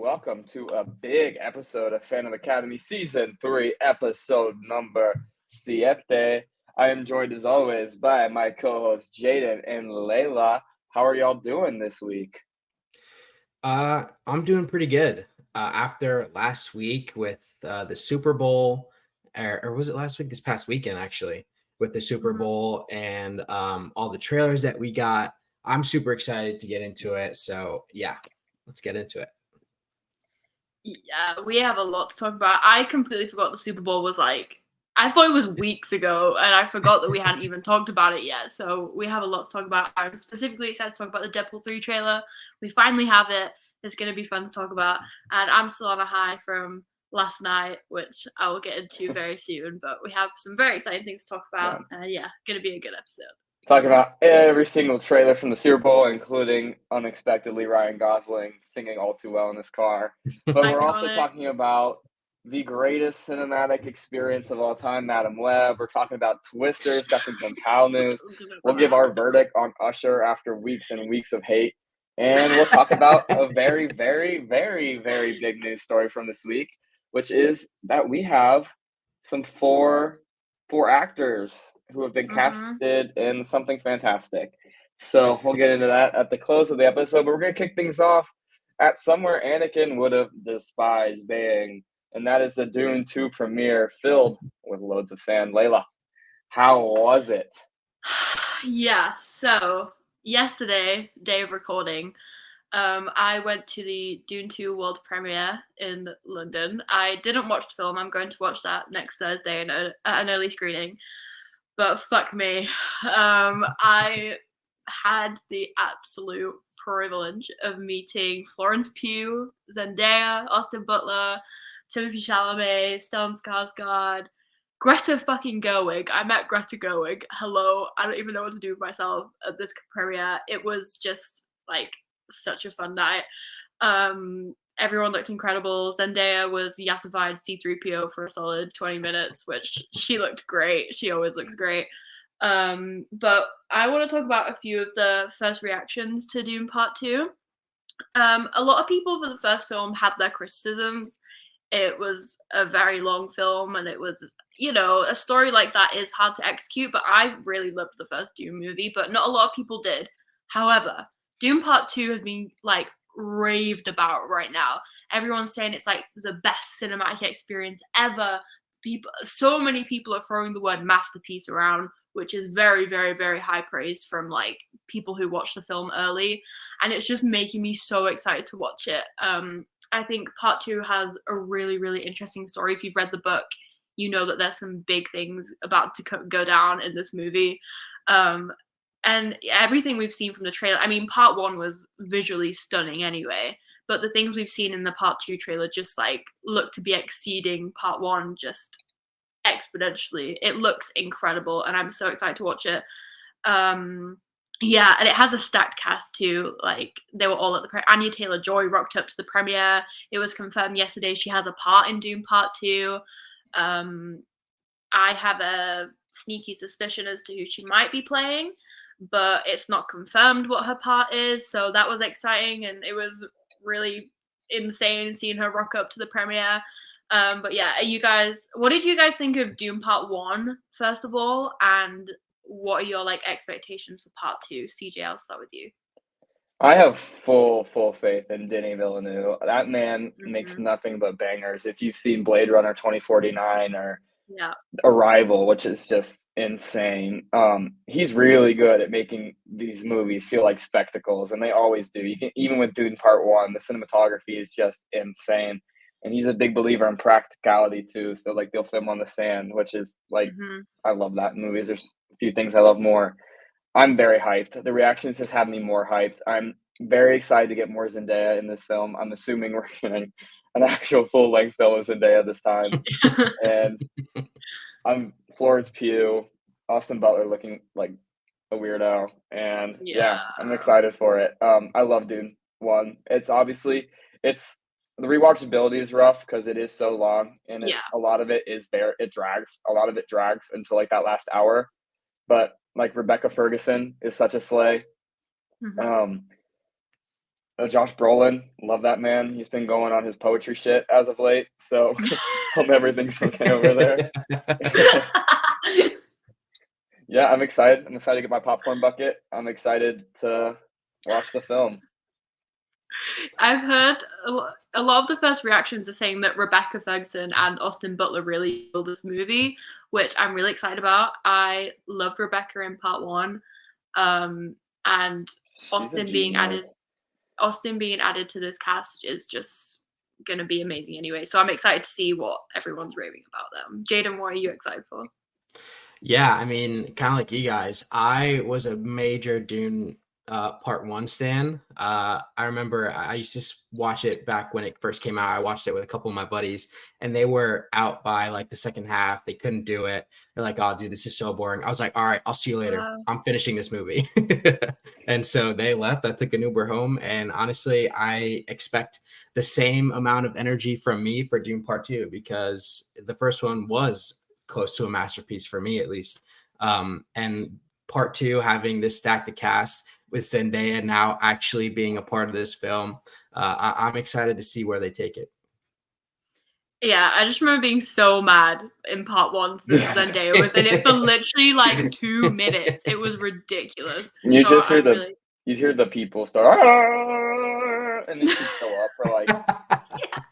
welcome to a big episode of Fandom Academy Season 3, episode number 7. I am joined as always by my co-hosts Jaden and Layla. How are y'all doing this week? I'm doing pretty good. After last week with the Super Bowl, or was it last week? This past weekend, actually, with the Super Bowl and all the trailers that we got. I'm super excited to get into it. So yeah, let's get into it. Yeah, we have a lot to talk about. I completely forgot the Super Bowl was I thought it was weeks ago, and I forgot that we hadn't even talked about it yet. So we have a lot to talk about. I'm specifically excited to talk about the Deadpool 3 trailer. We finally have it. It's going to be fun to talk about. And I'm still on a high from last night, which I will get into very soon. But we have some very exciting things to talk about. Yeah, going to be a good episode. Talk about every single trailer from the Super Bowl, including unexpectedly Ryan Gosling singing All Too Well in his car. But we're also talking about the greatest cinematic experience of all time, Madam Web. We're talking about Twisters, got some Gunpowder news. We'll give our verdict on Usher after weeks and weeks of hate. And we'll talk about a very, very, very, very big news story from this week, which is that we have some four actors who have been casted in something fantastic. So we'll get into that at the close of the episode, but we're going to kick things off at somewhere Anakin would have despised being, and that is the Dune 2 premiere filled with loads of sand. Layla, how was it? Yeah, so yesterday, day of recording, I went to the Dune 2 world premiere in London. I didn't watch the film. I'm going to watch that next Thursday at an early screening. But fuck me. I had the absolute privilege of meeting Florence Pugh, Zendaya, Austin Butler, Timothée Chalamet, Stellan Skarsgård, Greta fucking Gerwig. I met Greta Gerwig. Hello. I don't even know what to do with myself at this premiere. It was just such a fun night. Everyone looked incredible. Zendaya was yassified C-3PO for a solid 20 minutes, which she looked great. She always looks great. But I want to talk about a few of the first reactions to Dune Part 2. A lot of people for the first film had their criticisms. It was a very long film, and it was, a story like that is hard to execute, but I really loved the first Dune movie, but not a lot of people did. However, Dune Part 2 has been, raved about right now. Everyone's saying it's, the best cinematic experience ever. So many people are throwing the word masterpiece around, which is very, very, very high praise from, people who watched the film early. And it's just making me so excited to watch it. I think Part 2 has a really, really interesting story. If you've read the book, you know that there's some big things about to go down in this movie. And everything we've seen from the trailer, Part 1 was visually stunning anyway, but the things we've seen in the Part 2 trailer just, look to be exceeding Part 1 just exponentially. It looks incredible, and I'm so excited to watch it. Yeah, and it has a stacked cast, too. They were all at the premiere. Anya Taylor-Joy rocked up to the premiere. It was confirmed yesterday she has a part in Dune Part 2. I have a sneaky suspicion as to who she might be playing, but it's not confirmed what her part is, so that was exciting, and it was really insane seeing her rock up to the premiere. But yeah, what did you guys think of Dune Part 1, first of all, and what are your expectations for Part 2? CJ, I'll start with you. I have full faith in Denis Villeneuve. That man makes nothing but bangers. If you've seen Blade Runner 2049 or Arrival, which is just insane. He's really good at making these movies feel like spectacles, and they always do. Even with Dune Part 1, the cinematography is just insane. And he's a big believer in practicality too. So they'll film on the sand, which is I love that in movies. There's a few things I love more. I'm very hyped. The reactions just have me more hyped. I'm very excited to get more Zendaya in this film. I'm assuming we're getting an actual full-length film with Zendaya this time. And I'm Florence Pugh, Austin Butler looking like a weirdo. And yeah, I'm excited for it. I love Dune 1. The rewatchability is rough because it is so long, and a lot of it drags. A lot of it drags until that last hour. But Rebecca Ferguson is such a slay. Josh Brolin, love that man. He's been going on his poetry shit as of late, so hope everything's okay over there. Yeah, I'm excited. I'm excited to get my popcorn bucket. I'm excited to watch the film. I've heard a lot of the first reactions are saying that Rebecca Ferguson and Austin Butler really killed this movie, which I'm really excited about. I loved Rebecca in part 1, and Austin being added to this cast is just gonna be amazing anyway. So I'm excited to see what everyone's raving about them. Jaden, what are you excited for? Yeah, I mean, kind of like you guys, I was a major Dune part 1 stan. I remember I used to watch it back when it first came out. I watched it with a couple of my buddies, and they were out by like the second half. They couldn't do it. They're like, "Oh, dude, this is so boring." I was like, "All right, I'll see you later. I'm finishing this movie." And so they left. I took an Uber home, and honestly, I expect the same amount of energy from me for Dune Part 2 because the first one was close to a masterpiece for me, at least. And part 2, having this stacked cast with Zendaya now actually being a part of this film, I'm excited to see where they take it. Yeah, I just remember being so mad in part 1 that Zendaya was in it for literally like 2 minutes. It was ridiculous. You so just hear you hear the people start, and then she'd show up for like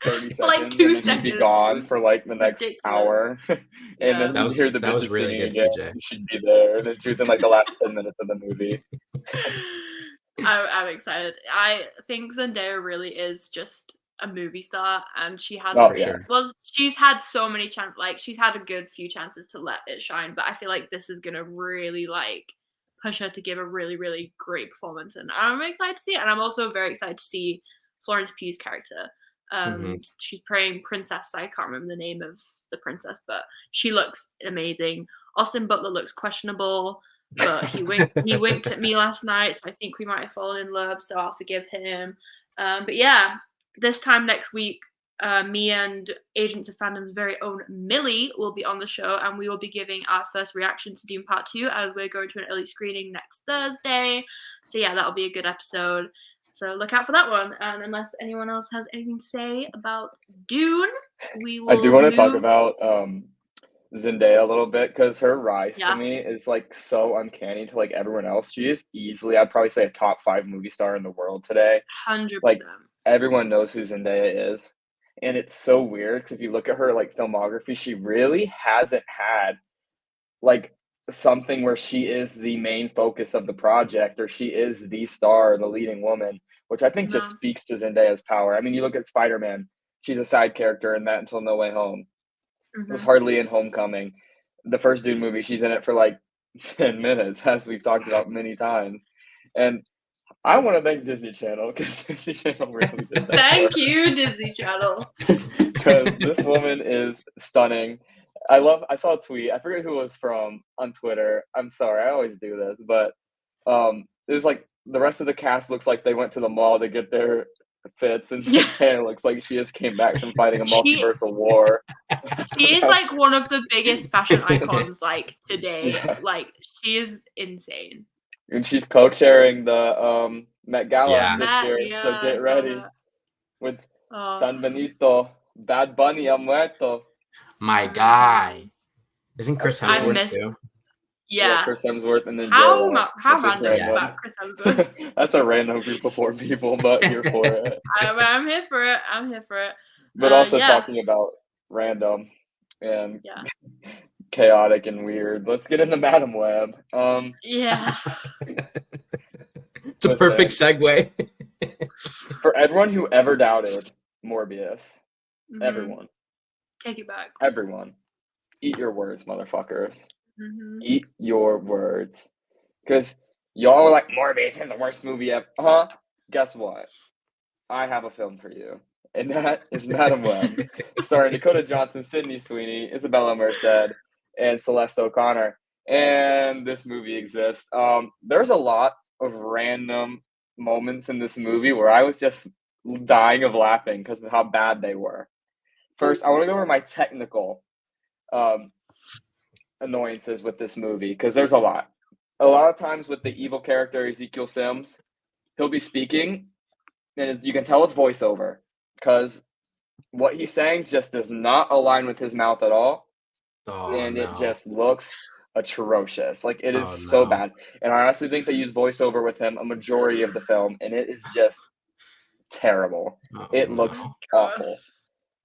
30 seconds, like 2 and then she'd be gone for like the next hour. And then you hear the bitches really singing again. She'd be there, and then she was in like the last 10 minutes of the movie. I'm excited. I think Zendaya really is just a movie star, and she has well, she's had so many she's had a good few chances to let it shine, but I feel like this is gonna really like push her to give a really, really great performance, and I'm excited to see it. And I'm also very excited to see Florence Pugh's character. She's playing Princess. I can't remember the name of the princess, but she looks amazing. Austin Butler looks questionable, but he winked at me last night, so I think we might have fallen in love, so I'll forgive him. But yeah, this time next week, me and Agents of Fandom's very own Millie will be on the show, and we will be giving our first reaction to Dune Part 2 as we're going to an early screening next Thursday. So yeah, that'll be a good episode. So look out for that one. And unless anyone else has anything to say about Dune, we will. I do want to talk about Zendaya a little bit, because her rise to me is like so uncanny to like everyone else. She is easily, I'd probably say, a top 5 movie star in the world today. 100%. Like everyone knows who Zendaya is, and it's so weird because if you look at her like filmography, she really hasn't had like something where she is the main focus of the project, or she is the star, the leading woman, which I think just speaks to Zendaya's power. I mean, you look at Spider-Man, she's a side character in that until No Way Home. Was hardly in Homecoming. The first Dune movie, she's in it for like 10 minutes, as we've talked about many times. And I want to thank Disney Channel, because Disney Channel really did that. Thank you, Disney Channel. Because this woman is stunning. I saw a tweet. I forget who it was from on Twitter. I'm sorry, I always do this, but it was like the rest of the cast looks like they went to the mall to get their fits, and Zendaya looks like she just came back from fighting a multiversal war. She is like one of the biggest fashion icons like today. Yeah. Like she is insane. And she's co-chairing the Met Gala this year, so get ready with San Benito, Bad Bunny, Muerto. My guy. Isn't Chris Hemsworth too? Yeah, Chris Hemsworth, and then how random about Chris Hemsworth. That's a random group of 4 people, but here for it. I'm here for it. But also talking about random and chaotic and weird. Let's get into Madam Web. Yeah. It's a perfect segue. For everyone who ever doubted Morbius, everyone. Take it back. Everyone. Eat your words, motherfuckers. Eat your words. Because y'all were like, Morbius is the worst movie ever. Guess what? I have a film for you. And that is Madam Web. Starring Dakota Johnson, Sydney Sweeney, Isabella Merced, and Celeste O'Connor. And this movie exists. There's a lot of random moments in this movie where I was just dying of laughing because of how bad they were. First, I want to go over my technical annoyances with this movie, because there's a lot. A lot of times with the evil character Ezekiel Sims, he'll be speaking and you can tell it's voiceover because what he's saying just does not align with his mouth at all, and it just looks atrocious. Like, it is so bad. And I honestly think they use voiceover with him a majority of the film, and it is just terrible. It looks awful.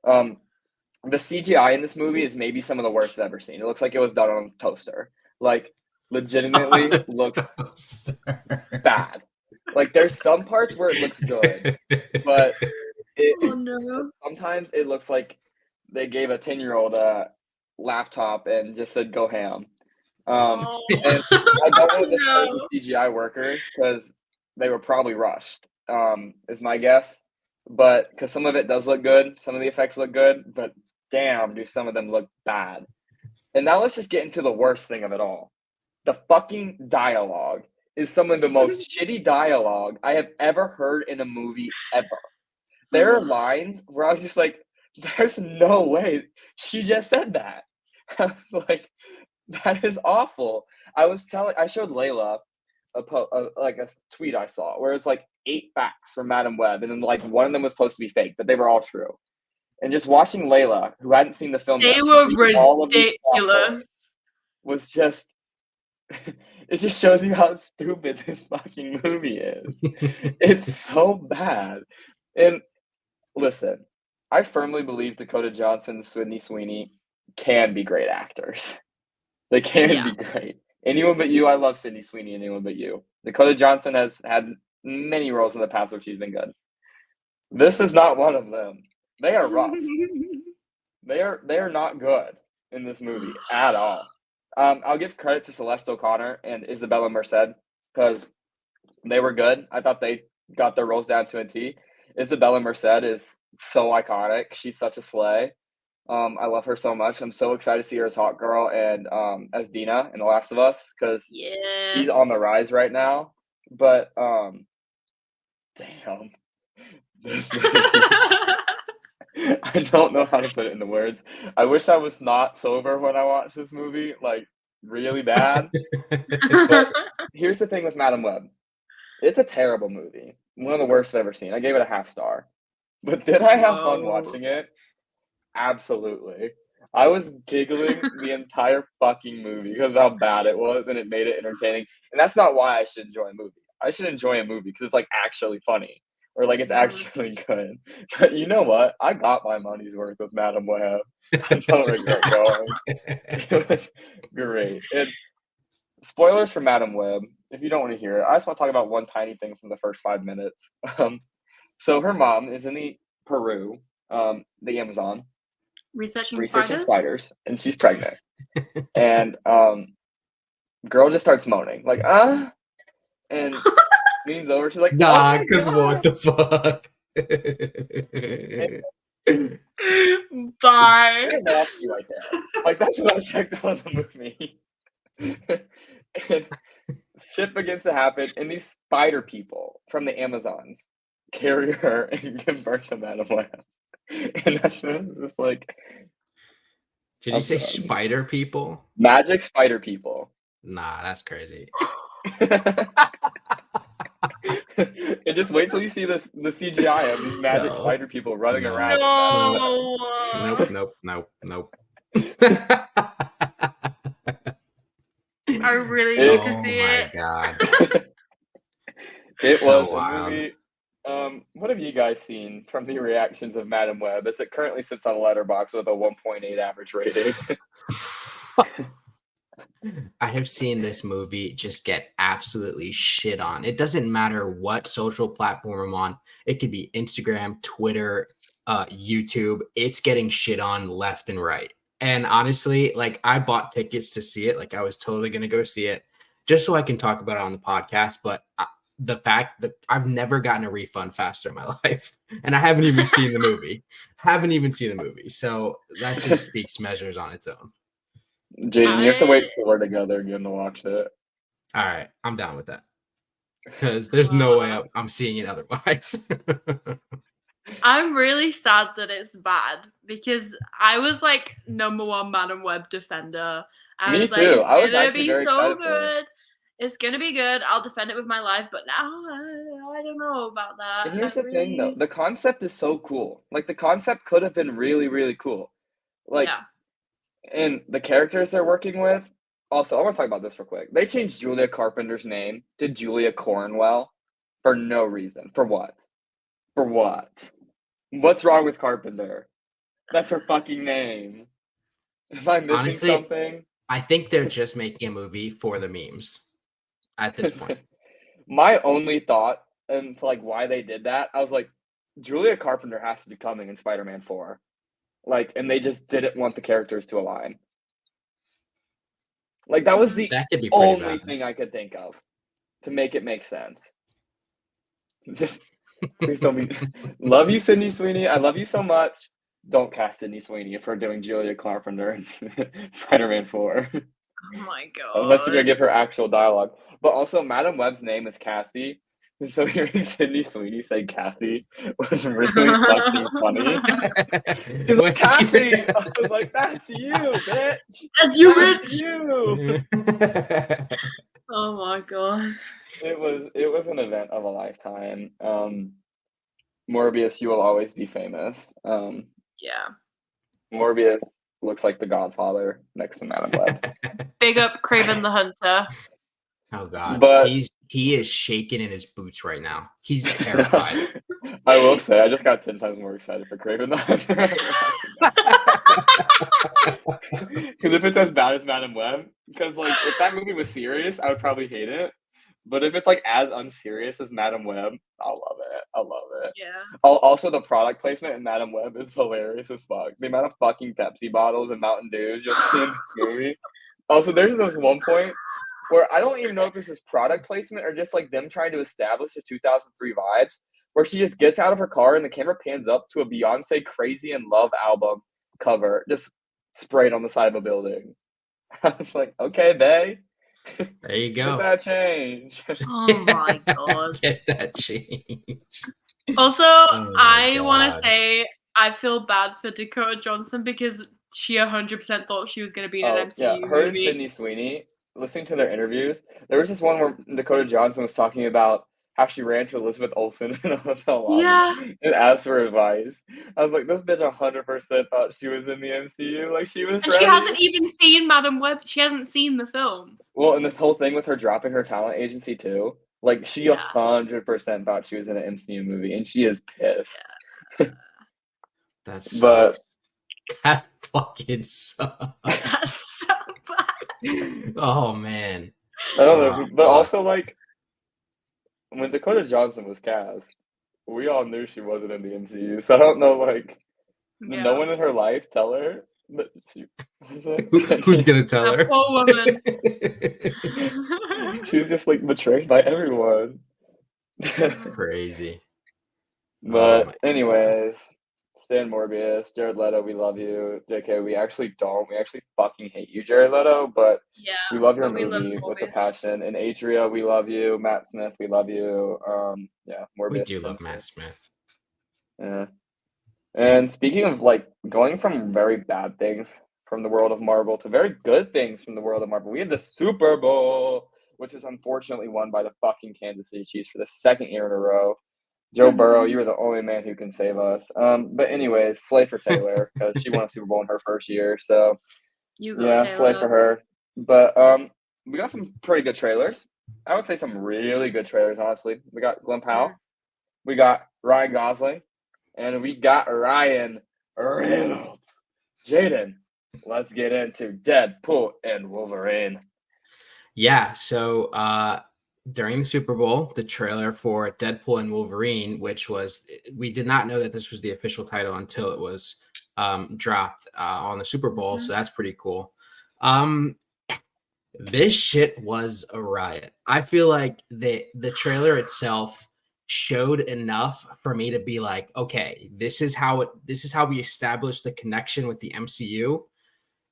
The CGI in this movie is maybe some of the worst I've ever seen. It looks like it was done on a toaster. Like, legitimately looks bad. Like, there's some parts where it looks good, but sometimes it looks like they gave a 10-year-old a laptop and just said, go ham. And I don't want to discredit the CGI workers because they were probably rushed, is my guess. But because some of it does look good, some of the effects look good, but damn, do some of them look bad. And now let's just get into the worst thing of it all. The fucking dialogue is some of the most shitty dialogue I have ever heard in a movie ever. There are lines where I was just like, there's no way she just said that. I was like, that is awful. I showed Layla a tweet I saw where it's like 8 facts from Madam Web, and then like one of them was supposed to be fake, but they were all true. And just watching Layla, who hadn't seen the film they yet, were ridiculous. Was just it just shows you how stupid this fucking movie is. It's so bad. And listen, I firmly believe Dakota Johnson and Sydney Sweeney can be great actors. They can be great. Anyone But You, I love Sydney Sweeney, Anyone But You. Dakota Johnson has had many roles in the past where she's been good. This is not one of them. They are rough. They are not good in this movie at all. I'll give credit to Celeste O'Connor and Isabella Merced because they were good. I thought they got their roles down to a T. Isabella Merced is so iconic. She's such a slay. I love her so much. I'm so excited to see her as Hawk Girl and as Dina in The Last of Us because she's on the rise right now. But damn, this I don't know how to put it into words. I wish I was not sober when I watched this movie, like really bad. But here's the thing with Madam Web. It's a terrible movie. One of the worst I've ever seen. I gave it a 0.5 star. But did I have fun watching it? Absolutely. I was giggling the entire fucking movie because of how bad it was, and it made it entertaining. And that's not why I should enjoy a movie. I should enjoy a movie because it's like actually funny or like it's actually good. But you know what? I got my money's worth with Madam Web. I don't regret going. It was great. And spoilers for Madam Web. If you don't want to hear it, I just want to talk about one tiny thing from the first 5 minutes. So her mom is in Peru, the Amazon, researching spiders, and she's pregnant. And girl just starts moaning, like, and leans over. She's like, nah, because what the fuck? Bye. Right there. Like, that's what I checked on the movie. And shit begins to happen, and these spider people from the Amazons carry her and give birth to Madam Web. And that's just like. Did you say spider people? Magic spider people. Nah, that's crazy. And just wait till you see the CGI of these magic spider people running around. Nope. I really need to see it. Oh my god. It so was wild. A movie. What have you guys seen from the reactions of Madam Web as it currently sits on Letterboxd with a 1.8 average rating? I have seen this movie just get absolutely shit on. It doesn't matter what social platform I'm on. It could be Instagram, Twitter, YouTube. It's getting shit on left and right. And honestly, like, I bought tickets to see it. Like, I was totally going to go see it just so I can talk about it on the podcast. But the fact that I've never gotten a refund faster in my life, and I haven't even seen the movie. So that just speaks measures on its own. Jaden, you have to wait till we're together again to watch it. All right, I'm down with that. Because there's no way I'm seeing it otherwise. I'm really sad that it's bad because I was like #1 Madam Web defender. I was too. like, it's gonna be so good. It's gonna be good. I'll defend it with my life, but now I don't know about that. And here's the thing, though. The concept is so cool. Like, the concept could have been really, really cool. Like, and the characters they're working with. Also, I want to talk about this real quick. They changed Julia Carpenter's name to Julia Cornwell for no reason. For what? For what? What's wrong with Carpenter? That's her fucking name. Am I missing something? I think they're just making a movie for the memes at this point. My only thought into like why they did that, I was like, Julia Carpenter has to be coming in Spider-Man 4. Like, and they just didn't want the characters to align. Like, that was the only thing I could think of to make it make sense. Just, please don't be... Love you, Sydney Sweeney. I love you so much. Don't cast Sydney Sweeney if we're doing Julia Carpenter in Spider-Man 4. Oh my god. Unless you're going to give her actual dialogue. But also, Madam Web's name is Cassie. And so hearing Sydney Sweeney say Cassie was really fucking funny. She's like, Cassie! I was like, that's you, bitch! That's you, bitch! You! Oh my god. It was an event of a lifetime. Morbius, you will always be famous. Yeah. Morbius looks like the Godfather next to Madam Web. Big up Kraven the Hunter. Oh god, but he is shaking in his boots right now. He's terrified. I will say, I just got 10 times more excited for Kraven the Hunter. Because if it's as bad as Madam Web, because like if that movie was serious, I would probably hate it. But if it's like as unserious as Madam Web, I'll love it. I love it. Yeah. Also, the product placement in Madam Web is hilarious as fuck. The amount of fucking Pepsi bottles and Mountain Dews you'll see in this movie. Also, there's this one point where I don't even know if this is product placement or just like them trying to establish the 2003 vibes, where she just gets out of her car and the camera pans up to a Beyonce Crazy in Love album cover, just sprayed on the side of a building. I was like, okay, bae. There you go. Get that change. Oh my god. Get that change. Also, I want to say I feel bad for Dakota Johnson because she 100% thought she was going to be in an MCU movie. Her and Sydney Sweeney, listening to their interviews, there was this one where Dakota Johnson was talking about how she ran to Elizabeth Olsen in a hotel lobby and asked for advice. I was like, this bitch 100% thought she was in the MCU. Like, she was ready. She hasn't even seen Madam Web. She hasn't seen the film. Well, and this whole thing with her dropping her talent agency, too. Like, she 100% thought she was in an MCU movie, and she is pissed. Yeah. That sucks. That fucking sucks. That's so bad. Oh, man. I don't know. But also, like, when Dakota Johnson was cast, we all knew she wasn't in the MCU. So I don't know, like, did no one in her life tell her that she wasn't? Who's going to tell her? That poor woman. She was just, like, betrayed by everyone. Crazy. But anyways, Stan Morbius, Jared Leto, we love you. JK, we actually don't. We actually fucking hate you, Jared Leto, but we love your movie with a passion. And Atria, we love you. Matt Smith, we love you. Morbius. We do love Matt Smith. Yeah. And speaking of, like, going from very bad things from the world of Marvel to very good things from the world of Marvel, we had the Super Bowl, which is unfortunately won by the fucking Kansas City Chiefs for the second year in a row. Joe Burrow, you are the only man who can save us. But anyways, slay for Taylor because she won a Super Bowl in her first year. So slay for her. But we got some pretty good trailers. I would say some really good trailers, honestly. We got Glenn Powell, we got Ryan Gosling, and we got Ryan Reynolds. Jaden, let's get into Deadpool and Wolverine. Yeah, so during the Super Bowl, the trailer for Deadpool and Wolverine, which was, we did not know that this was the official title until it was dropped on the Super Bowl. So that's pretty cool. This shit was a riot. I feel like the trailer itself showed enough for me to be like, okay, this is how we establish the connection with the MCU.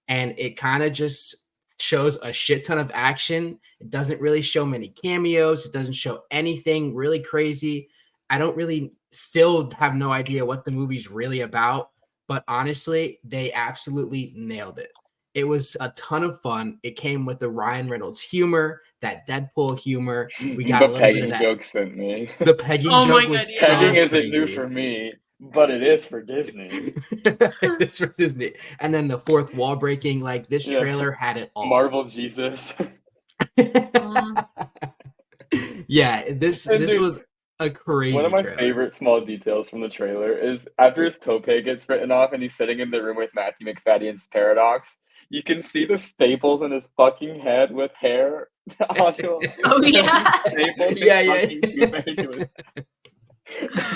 And it kind of just shows a shit ton of action. It doesn't really show many cameos. It doesn't show anything really crazy. I don't really still have no idea what the movie's really about, but honestly, they absolutely nailed it. It was a ton of fun. It came with the Ryan Reynolds humor, that Deadpool humor. We got a The little bit of pegging that. joke sent me. The pegging Oh my joke God, was yeah. Pegging so isn't new crazy. for me, but it is for Disney. It's for Disney. And then the fourth wall breaking, like this trailer had it all. Marvel Jesus. Yeah, this dude, was a crazy one of my trailer. favorite small details from the trailer is after his tope gets written off and he's sitting in the room with Matthew McFadden's Paradox, you can see the staples in his fucking head with hair onto him. Oh yeah. It's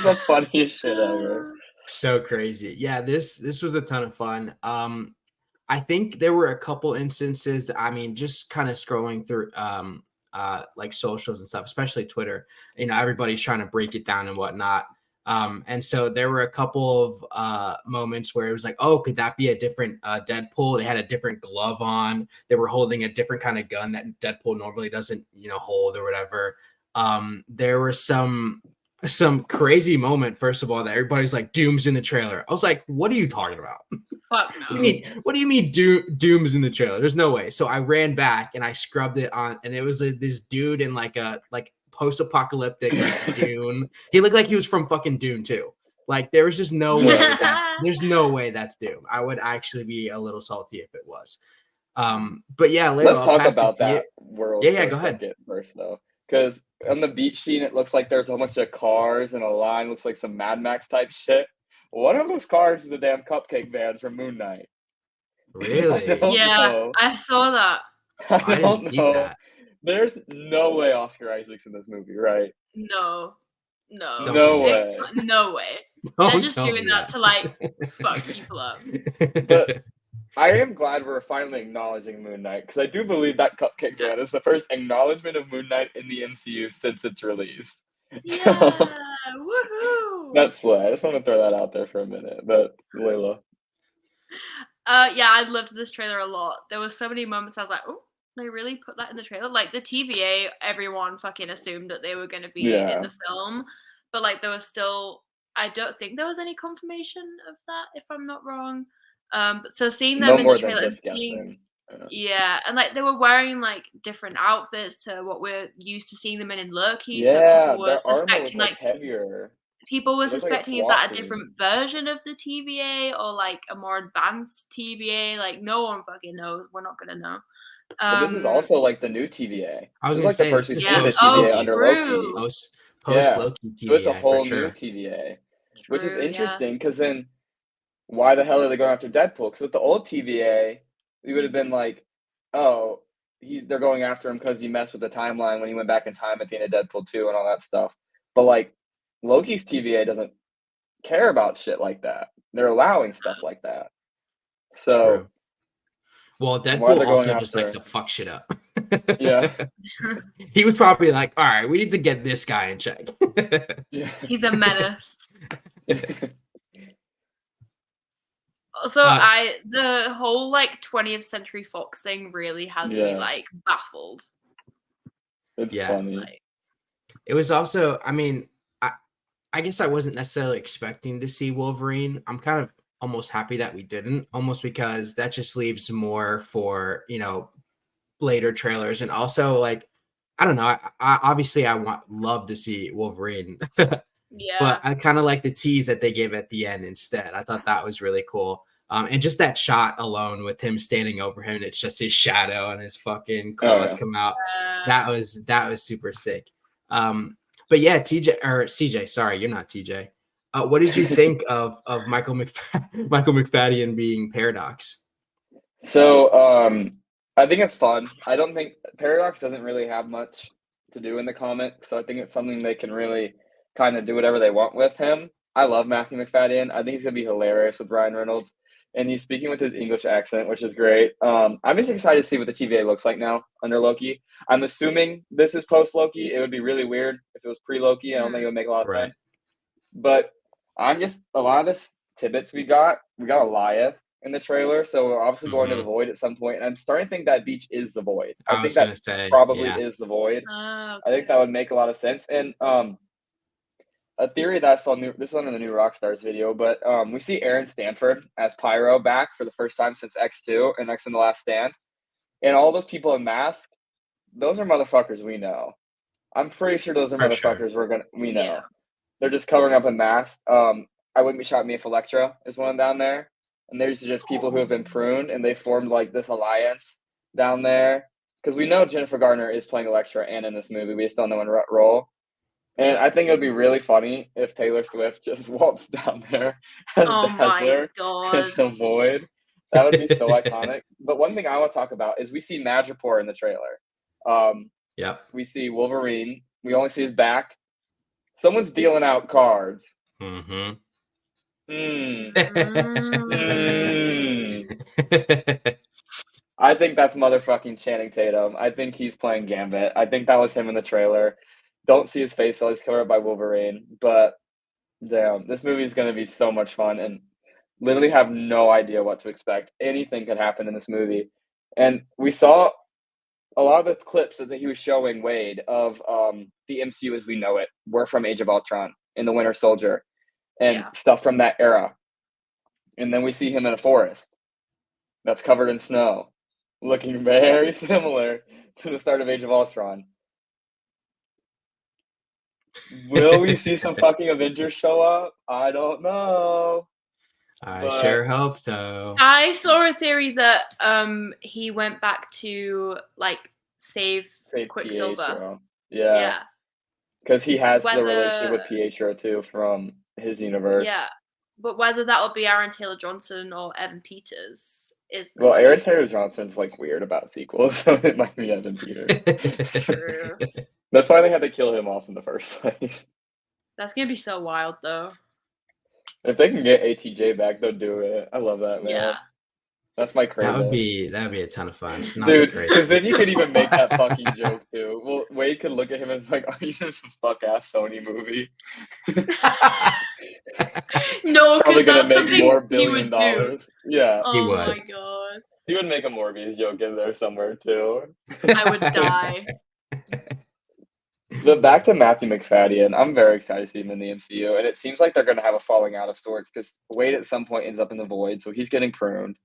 the funniest shit ever. So crazy. Yeah, this was a ton of fun. I think there were a couple instances, I mean, just kind of scrolling through like socials and stuff, especially Twitter, everybody's trying to break it down and whatnot. And so there were a couple of moments where it was like, oh, could that be a different Deadpool? They had a different glove on. They were holding a different kind of gun that Deadpool normally doesn't, hold or whatever. There were some crazy moment, first of all, that everybody's like, Doom's in the trailer. I was like, what are you talking about? Fuck no. What do you mean Doom's in the trailer? There's no way. So I ran back and I scrubbed it on, and it was this dude in like a post-apocalyptic like Dune. He looked like he was from fucking Dune too. Like there was just no way there's no way that's Doom. I would actually be a little salty if it was. But yeah, let's talk about that world. Yeah, go ahead first though, because on the beach scene it looks like there's a bunch of cars and a line, looks like some Mad Max type shit. One of those cars is the damn Cupcake Van from Moon Knight. Really? I saw that. I don't know. There's no way Oscar Isaac's in this movie, right? No way. No way. They're just doing that to like fuck people up. But I am glad we're finally acknowledging Moon Knight, because I do believe that Cupcake Van is the first acknowledgement of Moon Knight in the MCU since its release. Yeah, woohoo! That's slay. I just want to throw that out there for a minute. But Layla. Yeah, I loved this trailer a lot. There was so many moments I was like, oh, they really put that in the trailer. Like the TVA, everyone fucking assumed that they were going to be in the film, but like there was still, I don't think there was any confirmation of that, if I'm not wrong. But so seeing them in the trailer and seeing, and like they were wearing like different outfits to what we're used to seeing them in Loki. Yeah, so people were their suspecting armor was heavier. People were suspecting is that a different version of the TVA or like a more advanced TVA? Like no one fucking knows. We're not gonna know. But this is also like the new TVA. I was gonna say the first we see the TVA under Loki. Post Loki TVA. So it's a whole new TVA, which is interesting because then why the hell are they going after Deadpool? Because with the old TVA, we would have been like, oh, they're going after him because he messed with the timeline when he went back in time at the end of Deadpool 2 and all that stuff. But like Loki's TVA doesn't care about shit like that. They're allowing stuff like that. So, true. Well, Deadpool also just likes to fuck shit up. Yeah. He was probably like, all right, we need to get this guy in check. Yeah. He's a menace. Also, the whole like 20th Century Fox thing really has me like baffled. It's funny. Like, it was also, I mean, I guess I wasn't necessarily expecting to see Wolverine. I'm kind of almost happy that we didn't, almost because that just leaves more for, later trailers. And also, like, I don't know, I obviously love to see Wolverine. Yeah. But I kind of like the tease that they gave at the end instead. I thought that was really cool. And just that shot alone with him standing over him, and it's just his shadow and his fucking claws come out. That was super sick. But yeah, CJ, sorry, you're not TJ. What did you think of Michael McFadden being Paradox? So I think it's fun. I don't think Paradox doesn't really have much to do in the comic, so I think it's something they can really kind of do whatever they want with him. I love Matthew McFadden. I think he's gonna be hilarious with Ryan Reynolds, and he's speaking with his English accent, which is great. I'm just excited to see what the TVA looks like now under Loki. I'm assuming this is post Loki. It would be really weird if it was pre Loki. I don't think it would make a lot of sense. But a lot of the tidbits we got Eliath in the trailer, so we're obviously going to the Void at some point, and I'm starting to think that beach is the Void. I think that probably is the Void. I think that would make a lot of sense. And a theory that I saw this is on the new Rockstars video, but we see Aaron Stanford as Pyro back for the first time since X2 and X-Men: The Last Stand, and all those people in masks, those are motherfuckers we know. I'm pretty sure those are For motherfuckers sure. we know. They're just covering up in masks. I Wouldn't Be Shocked Me if Elektra is one down there, and there's just people who have been pruned, and they formed like this alliance down there. Because we know Jennifer Garner is playing Elektra and in this movie. We just don't know in what role. And I think it would be really funny if Taylor Swift just walks down there as Dazzler in the void. That would be so iconic. But one thing I want to talk about is we see Madripoor in the trailer. We see Wolverine. We only see his back. Someone's dealing out cards. Mm-hmm. I think that's motherfucking Channing Tatum. I think he's playing Gambit. I think that was him in the trailer. Don't see his face, so he's covered up by Wolverine. But damn, this movie is going to be so much fun, and literally have no idea what to expect. Anything could happen in this movie. And we saw a lot of the clips that he was showing Wade of the MCU as we know it were from Age of Ultron in the Winter Soldier and stuff from that era. And then we see him in a forest that's covered in snow, looking very similar to the start of Age of Ultron. Will we see some fucking Avengers show up? I don't know. I sure hope so. I saw a theory that he went back to like save Quicksilver. Pietro. Yeah. Because he has the relationship with Pietro too from his universe. Yeah. But whether that will be Aaron Taylor Johnson or Evan Peters is Aaron Taylor Johnson's like weird about sequels, so it might be Evan Peters. True. That's why they had to kill him off in the first place. That's gonna be so wild though. If they can get ATJ back, they'll do it. I love that, man. Yeah. That's my crazy. That would be a ton of fun. Dude, because then you could even make that fucking joke too. Well, Wade could look at him and be like, are you in some fuck-ass Sony movie? No, because that's make something more $1 billion. Yeah. Oh he would. My god. He would make a Morbius joke in there somewhere too. I would die. But back to Matthew McFadden, I'm very excited to see him in the MCU, and it seems like they're going to have a falling out of sorts because Wade at some point ends up in the void, so he's getting pruned.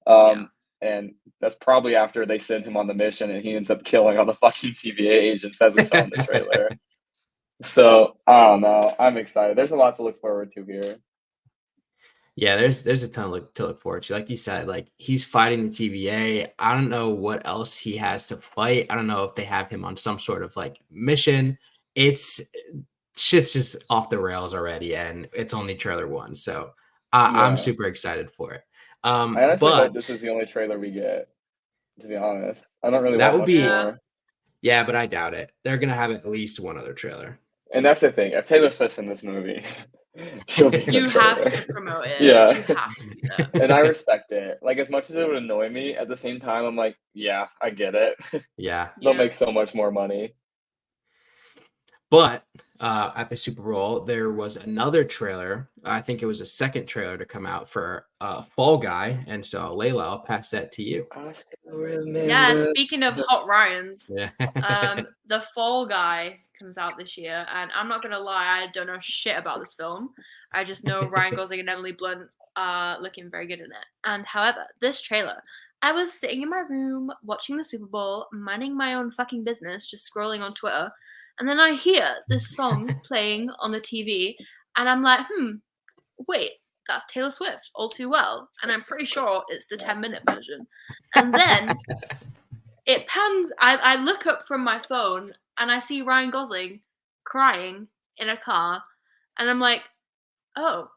And that's probably after they send him on the mission and he ends up killing all the fucking TVA agents as we saw in the trailer. So, I don't know. I'm excited. There's a lot to look forward to here. Yeah, there's a ton to look forward to. Like you said, like he's fighting the TVA. I don't know what else he has to fight. I don't know if they have him on some sort of like mission. Shit's just off the rails already, and it's only trailer 1. So I'm super excited for it. I honestly hope this is the only trailer we get, to be honest. I don't really want much more. Yeah, but I doubt it. They're going to have at least one other trailer. And that's the thing. If Taylor Swift's in this movie, she'll be in You have to promote it. Yeah. You have to do that. And I respect it. Like, as much as it would annoy me, at the same time, I'm like, yeah, I get it. Yeah. They'll make so much more money. But at the Super Bowl, there was another trailer. I think it was a second trailer to come out for Fall Guy. And so, Layla, I'll pass that to you. I still remember. Yeah, speaking of Hot Ryans, Yeah. the Fall Guy comes out this year. And I'm not going to lie, I don't know shit about this film. I just know Ryan Gosling and Emily Blunt are looking very good in it. And however, this trailer, I was sitting in my room watching the Super Bowl, minding my own fucking business, just scrolling on Twitter. And then I hear this song playing on the TV, and I'm like, wait, that's Taylor Swift, All Too Well. And I'm pretty sure it's the 10-minute version. And then it pans, I look up from my phone, and I see Ryan Gosling crying in a car, and I'm like, oh,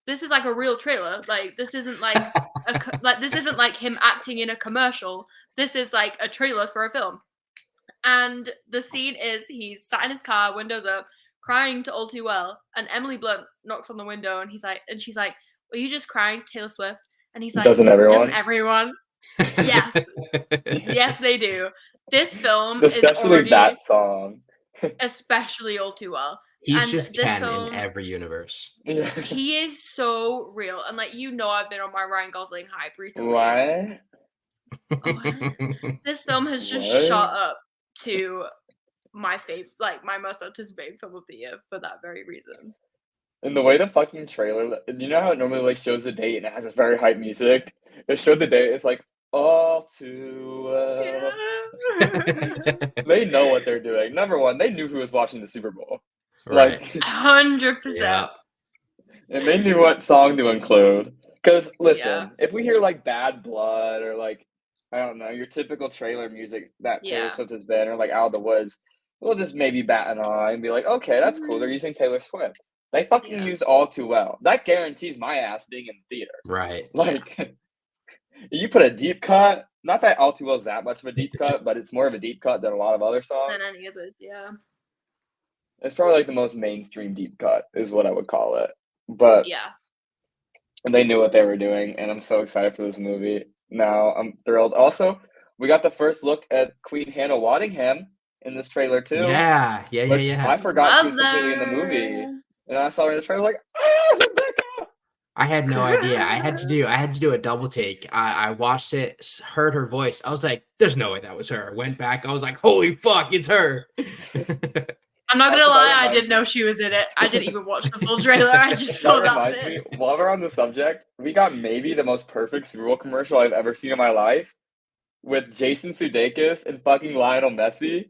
this is like a real trailer. Like, this isn't like, this isn't like him acting in a commercial. This is like a trailer for a film. And the scene is he's sat in his car, windows up, crying to All Too Well, and Emily Blunt knocks on the window, and she's like, "Were you just crying to Taylor Swift?" And he's like, "Doesn't everyone?" Doesn't everyone? Yes, yes, they do. This film especially is already, that song, especially All Too Well. He's and just canon in every universe. He is so real, and like I've been on my Ryan Gosling hype recently. What? Oh, this film has just shot up to my favorite, like my most anticipated film of the year for that very reason. And the way the fucking trailer, you know how it normally like shows the date and it has this very hype music? It showed the date, it's like, all too well. They know what they're doing. Number one, they knew who was watching the Super Bowl. Right. Like 100%. Yeah. And they knew what song to include. Because, listen, if we hear like Bad Blood or like, I don't know, your typical trailer music that Taylor Swift has been, or like Out of the Woods, we'll just maybe bat an eye and be like, okay, that's cool. They're using Taylor Swift. They fucking use All Too Well. That guarantees my ass being in the theater. Right. Like, you put a deep cut, not that All Too Well is that much of a deep cut, but it's more of a deep cut than a lot of other songs. Than any others, yeah. It's probably like the most mainstream deep cut is what I would call it. But and they knew what they were doing, and I'm so excited for this movie. Now I'm thrilled. Also, we got the first look at Queen Hannah Waddingham in this trailer too. Yeah. I forgot she was completely in the movie, and I saw her in the trailer like, Rebecca! I had no idea. I had to do a double take. I watched it, heard her voice. I was like, "There's no way that was her." Went back. I was like, "Holy fuck, it's her!" I'm not gonna lie, I didn't know she was in it. I didn't even watch the full trailer. I just saw that bit. While we're on the subject, we got maybe the most perfect Super Bowl commercial I've ever seen in my life, with Jason Sudeikis and fucking Lionel Messi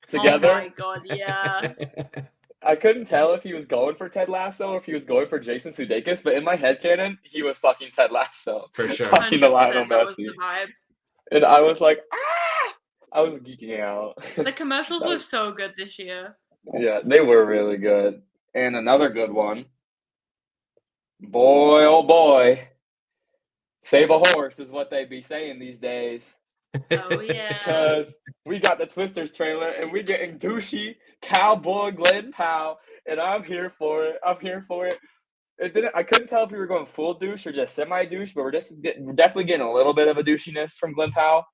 together. Oh my god, yeah. I couldn't tell if he was going for Ted Lasso or if he was going for Jason Sudeikis, but in my headcanon, he was fucking Ted Lasso. For sure. Fucking the Lionel That was Messi. the vibe. And I was like, ah! I was geeking out. The commercials were so good this year. Yeah, they were really good. And another good one. Boy, oh boy. Save a horse is what they be saying these days. Oh, yeah. Because we got the Twisters trailer and we getting douchey cowboy Glenn Powell, and I'm here for it. I couldn't tell if we were going full douche or just semi-douche, but we're definitely getting a little bit of a douchiness from Glenn Powell.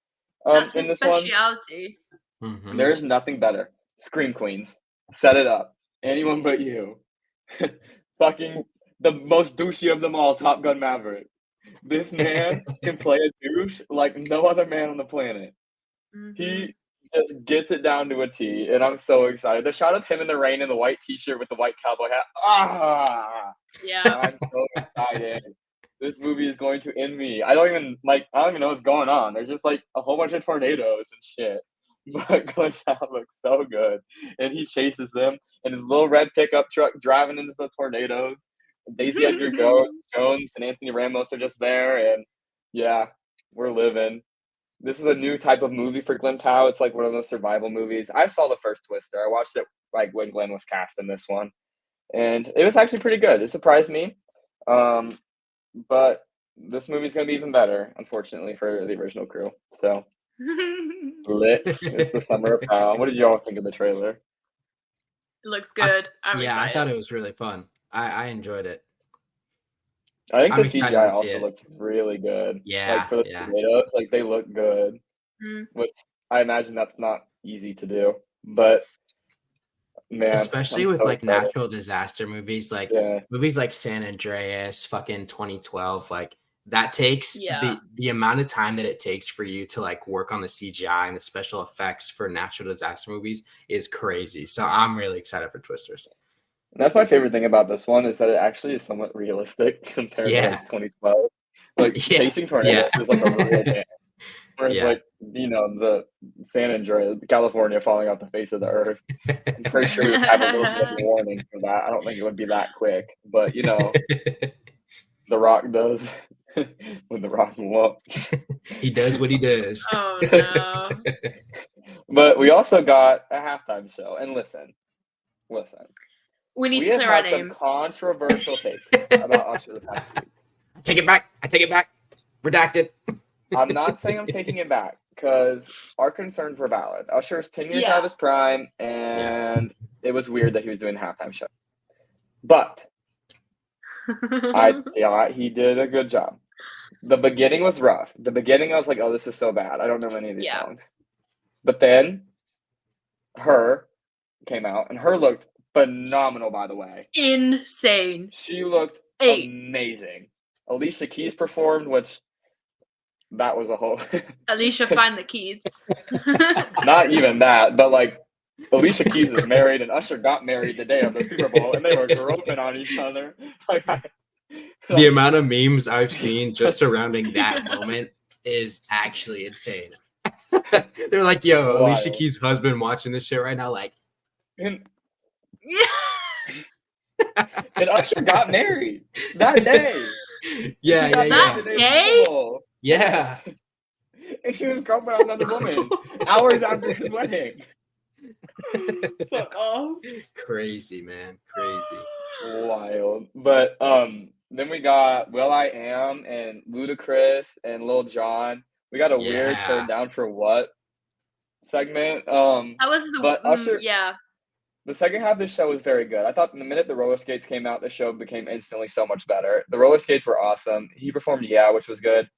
That's in his this speciality. one. There's nothing better. Scream Queens. Set it up. Anyone but you. Fucking the most douchey of them all, Top Gun Maverick. This man can play a douche like no other man on the planet. He just gets it down to a T, and I'm so excited. The shot of him in the rain in the white t-shirt with the white cowboy hat. Yeah. I'm so excited. This movie is going to end me. I don't even know what's going on. There's just like a whole bunch of tornadoes and shit. But Glenn Powell looks so good. And he chases them in his little red pickup truck driving into the tornadoes. Daisy Edgar Jones and Anthony Ramos are just there. And yeah, we're living. This is a new type of movie for Glenn Powell. It's like one of those survival movies. I saw the first Twister. I watched it like when Glenn was cast in this one. And it was actually pretty good. It surprised me. But this movie's going to be even better, unfortunately, for the original crew. So, lit. It's the summer of Powell. What did y'all think of the trailer? It looks good. I'm excited. I thought it was really fun. I enjoyed it. I think the CGI also looks really good. Yeah. Like for the tomatoes, like they look good. Which I imagine that's not easy to do. But man. Especially with like natural disaster movies, like movies like San Andreas, fucking 2012, like that takes the amount of time that it takes for you to like work on the CGI and the special effects for natural disaster movies is crazy. So I'm really excited for Twisters. And that's my favorite thing about this one is that it actually is somewhat realistic compared to like 2012. Like chasing tornadoes is like a real game. Whereas like, you know, the San Andreas, California falling off the face of the earth. I'm pretty sure we would have a little bit of warning for that. I don't think it would be that quick. But you know, The Rock does when The Rock won't. He does what he does. Oh no. But we also got a halftime show. And listen. We need to clear our name. Some controversial takes about Usher the past week. I take it back. Redacted. I'm not saying I'm taking it back because our concerns were valid. Usher's 10 years out of his prime, and it was weird that he was doing a halftime show. But he did a good job. The beginning was rough. The beginning, I was like, oh, this is so bad. I don't know any of these songs. But then Her came out, and Her looked phenomenal, by the way. Insane. She looked amazing. Alicia Keys performed, which that was a whole... Alicia, find the keys. Not even that, but like Alicia Keys is married, and Usher got married the day of the Super Bowl, and they were groping on each other. The amount of memes I've seen just surrounding that moment is actually insane. They're like, yo, wild. Alicia Keys' husband watching this shit right now, like. And Usher got married that day. Yeah. That day? Yeah. And he was groping on another woman hours after his wedding. Fuck off. Crazy, man. Crazy. Wild. But then we got will.i.am and Ludacris and Lil Jon. We got a weird turn down for what segment. That was but Usher. Yeah. The second half of the show was very good. I thought the minute the roller skates came out, the show became instantly so much better. The roller skates were awesome. He performed Yeah, which was good.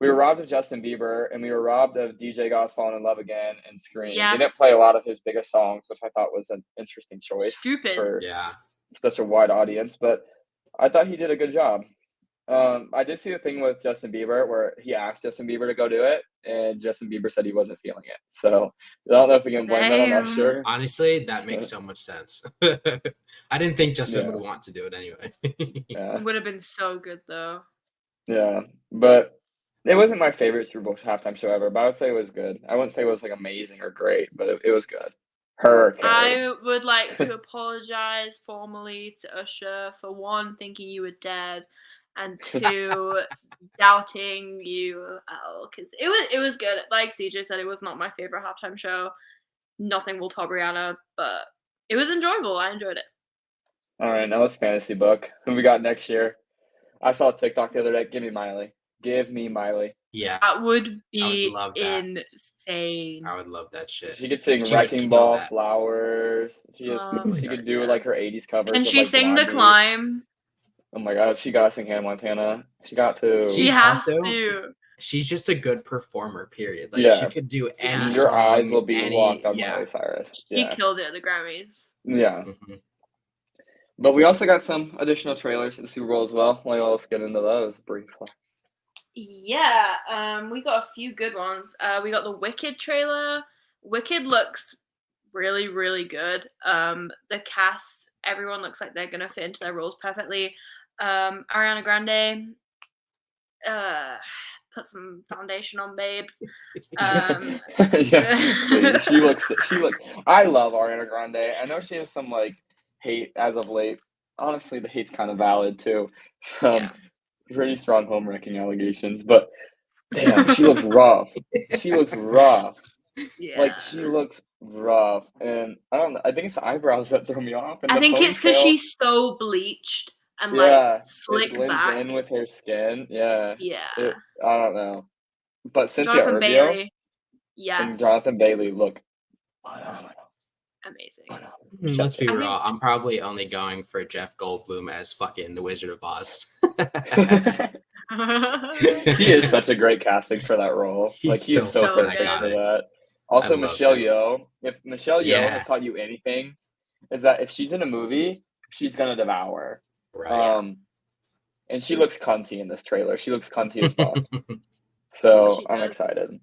We were robbed of Justin Bieber, and we were robbed of DJ Goss Falling in Love Again and Scream. Yes. They didn't play a lot of his biggest songs, which I thought was an interesting choice. Stupid. For such a wide audience, but I thought he did a good job. I did see the thing with Justin Bieber where he asked Justin Bieber to go do it, and Justin Bieber said he wasn't feeling it. So I don't know if we can blame that on Usher. Honestly, that makes so much sense. I didn't think Justin would want to do it anyway. It would have been so good though. Yeah, but it wasn't my favorite Super Bowl halftime show ever, but I would say it was good. I wouldn't say it was like amazing or great, but it was good. I would like to apologize formally to Usher for one, thinking you were dead, and two, doubting you. Because it was good. Like CJ said, it was not my favorite halftime show. Nothing will top Rihanna, but it was enjoyable. I enjoyed it. All right, now let's fantasy book. Who we got next year? I saw a TikTok the other day. Give me Miley. Yeah. That would be insane. I would love that shit. She could sing Wrecking Ball, Flowers. She could do like her 80s covers. Can she sing The Climb? Oh my god, she got to sing Hannah Montana. She got to. She has to. She's just a good performer, period. Like she could do any Your song, eyes will be locked on Miley Cyrus. She killed it at the Grammys. Yeah. Mm-hmm. But we also got some additional trailers for the Super Bowl as well. Let's get into those briefly. Yeah, we got a few good ones. We got the Wicked trailer. Wicked looks really, really good. The cast, everyone looks like they're gonna fit into their roles perfectly. Ariana Grande, put some foundation on, babe. She looks. I love Ariana Grande. I know she has some like hate as of late. Honestly, the hate's kind of valid too. Pretty strong home wrecking allegations, but damn, she looks rough. Yeah. Like she looks rough, and I don't know. I think it's the eyebrows that throw me off. I think it's because she's so bleached and like slick it blends back in with her skin. Yeah. Yeah. I don't know, but Cynthia Jonathan Urvio Bailey. Yeah. And Jonathan Bailey look amazing. Let's be real. I'm probably only going for Jeff Goldblum as fucking the Wizard of Oz. He is such a great casting for that role. He is so perfect for that. Also, Michelle Yeoh. If Michelle Yeoh has taught you anything, is that if she's in a movie, she's gonna devour. Right. And she looks cunty in this trailer. She looks cunty as fuck. So I'm excited.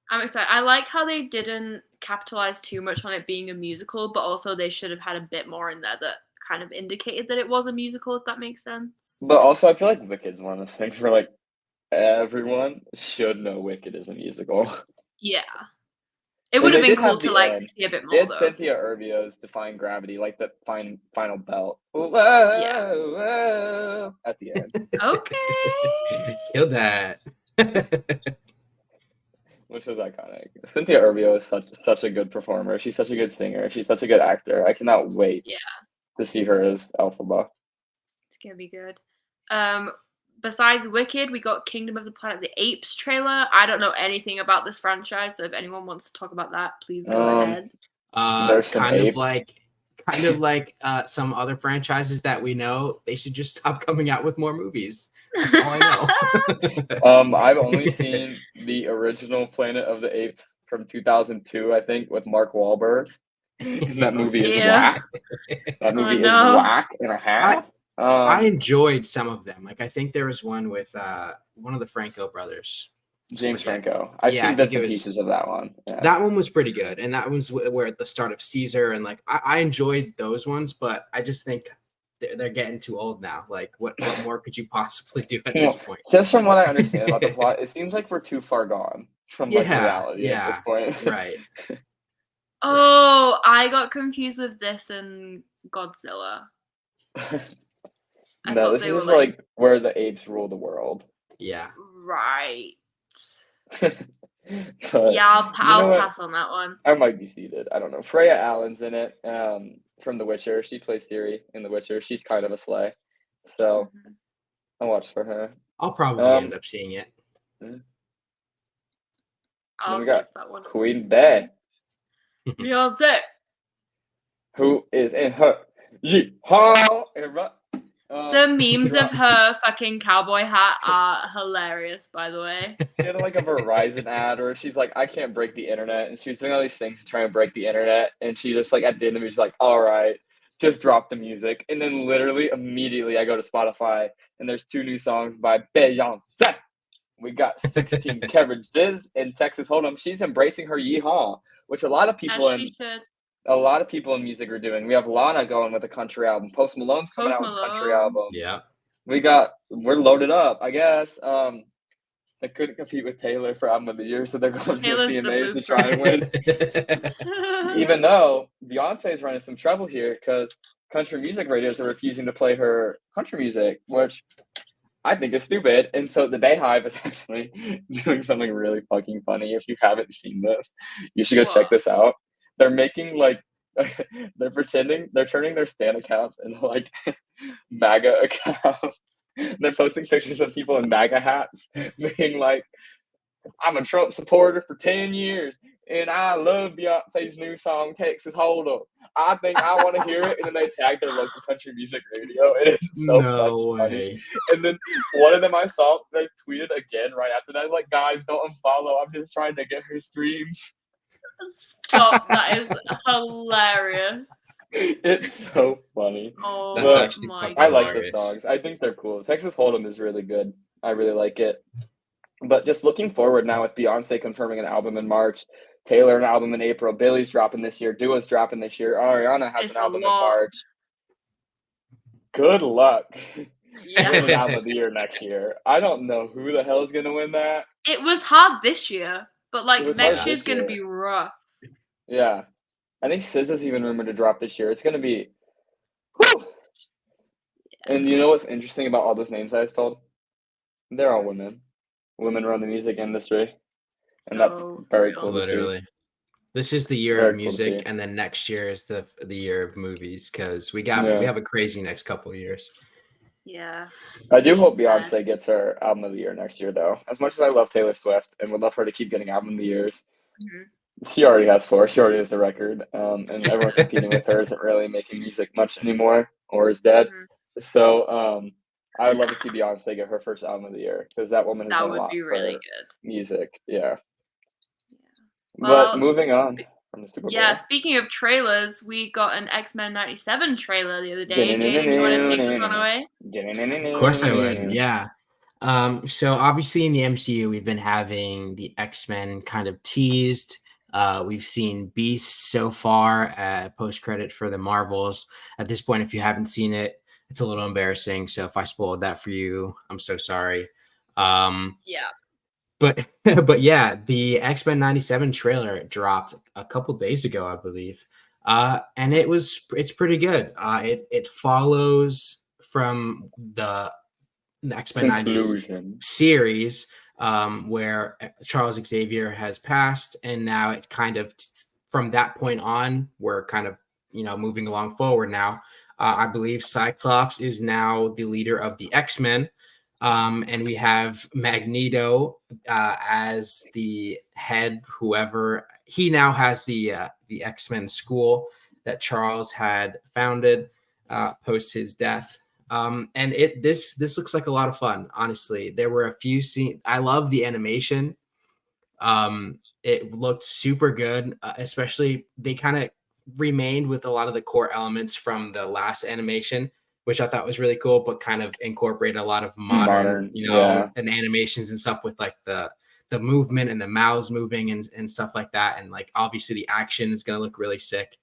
I like how they didn't capitalize too much on it being a musical, but also they should have had a bit more in there that kind of indicated that it was a musical, if that makes sense. But also, I feel like Wicked's one of those things where, like, everyone should know Wicked is a musical. Yeah. It would have been cool to, like, see a bit more, It's Cynthia Urvio's Defying Gravity, like the final belt. Whoa, whoa, at the end. Okay. Kill that. Which was iconic. Cynthia Urvio is such a good performer. She's such a good singer. She's such a good actor. I cannot wait to see her as Elphaba. It's gonna be good. Besides Wicked, we got Kingdom of the Planet of the Apes trailer. I don't know anything about this franchise, so if anyone wants to talk about that, please go ahead. Kind of like some other franchises that we know, they should just stop coming out with more movies. That's all I know. I've only seen the original Planet of the Apes from 2002, I think, with Mark Wahlberg. And that movie is whack. That movie is whack and a half. I enjoyed some of them. Like I think there was one with one of the Franco brothers. James Franco. I've seen bits and pieces of that one. Yeah. That one was pretty good, and that was where at the start of Caesar, and like I enjoyed those ones, but I just think they're getting too old now. Like, what more could you possibly do at this point? Just from what I understand about the plot, it seems like we're too far gone from like reality at this point. Right. Oh, I got confused with this and Godzilla. No, this is like where the apes rule the world. Yeah. Right. But, yeah, I'll pass on that one. I might be seated. I don't know. Freya Allen's in it from The Witcher. She plays Ciri in The Witcher. She's kind of a slay. So I'll watch for her. I'll probably end up seeing it. Then we got that one. Queen Bey. Beyonce. Who is in her yeehaw era. The memes of her fucking cowboy hat are hilarious, by the way. She had like a Verizon ad where she's like, I can't break the internet. And she was doing all these things to try and break the internet. And she just like, at the end of it, she's like, all right, just drop the music. And then literally immediately I go to Spotify and there's 2 new songs by Beyonce. We got 16 carriages in Texas Hold'em. She's embracing her yeehaw, which a lot of people in music are doing. We have Lana going with a country album. Post Malone's coming out with a country album. Yeah. We're loaded up, I guess. They couldn't compete with Taylor for album of the year, so they're going to CMAs to try and win. Even though Beyonce is running some trouble here because country music radios are refusing to play her country music, which I think is stupid. And so the Bayhive is actually doing something really fucking funny. If you haven't seen this, you should go check this out. They're making like they're turning their Stan accounts into like MAGA accounts. They're posting pictures of people in MAGA hats being like, I'm a Trump supporter for 10 years and I love Beyonce's new song, Texas Hold'em. I think I want to hear it. And then they tag their local country music radio. And it's so funny. And then one of them I saw, they tweeted again right after that. I was like, guys, don't unfollow. I'm just trying to get her streams. Stop. That is hilarious. It's so funny. Oh, that's actually fucking I like hilarious. the songs. I think they're cool. Texas Hold'em is really good. I really like it. But just looking forward now with Beyonce confirming an album in March, Taylor an album in April, Billy's dropping this year, Dua's dropping this year, Ariana has an album in March. Good luck. Yeah. An album of the year next year. I don't know who the hell is going to win that. It was hard this year, but like next year's going to be rough. Yeah. I think SZA's even rumored to drop this year. It's going to be whew. Yeah. And you know what's interesting about all those names I just told? They're all women. Women run the music industry. And that's very cool. Literally. This is the year of music, and then next year is the year of movies because we have a crazy next couple of years. Yeah. I do hope Beyonce gets her album of the year next year, though. As much as I love Taylor Swift and would love her to keep getting album of the years, she already has 4. She already has the record. And everyone competing with her isn't really making music much anymore or is dead. So I would love to see Beyonce get her first album of the year because that woman has done a lot for really good music. Yeah. Well, but moving on from the Super Bowl. Yeah, speaking of trailers, we got an X-Men 97 trailer the other day. Jaden, you want to take this one away? Of course I would, yeah. So obviously in the MCU, we've been having the X-Men kind of teased. We've seen Beast so far, post-credit for the Marvels. At this point, if you haven't seen it, it's a little embarrassing. So if I spoiled that for you, I'm so sorry. Yeah. But yeah, the X-Men 97 trailer dropped a couple days ago, I believe. And it's pretty good. It follows from the X-Men 90s series, where Charles Xavier has passed, and now it kind of from that point on, we're kind of moving along forward now. I believe Cyclops is now the leader of the X-Men. And we have Magneto as the head, whoever. He now has the X-Men school that Charles had founded post his death. And this looks like a lot of fun, honestly. There were a few scenes. I love the animation. It looked super good, especially they kind of remained with a lot of the core elements from the last animation, which I thought was really cool, but kind of incorporated a lot of modern and animations and stuff with like the the movement and the mouths moving and stuff like that. And like, obviously the action is going to look really sick.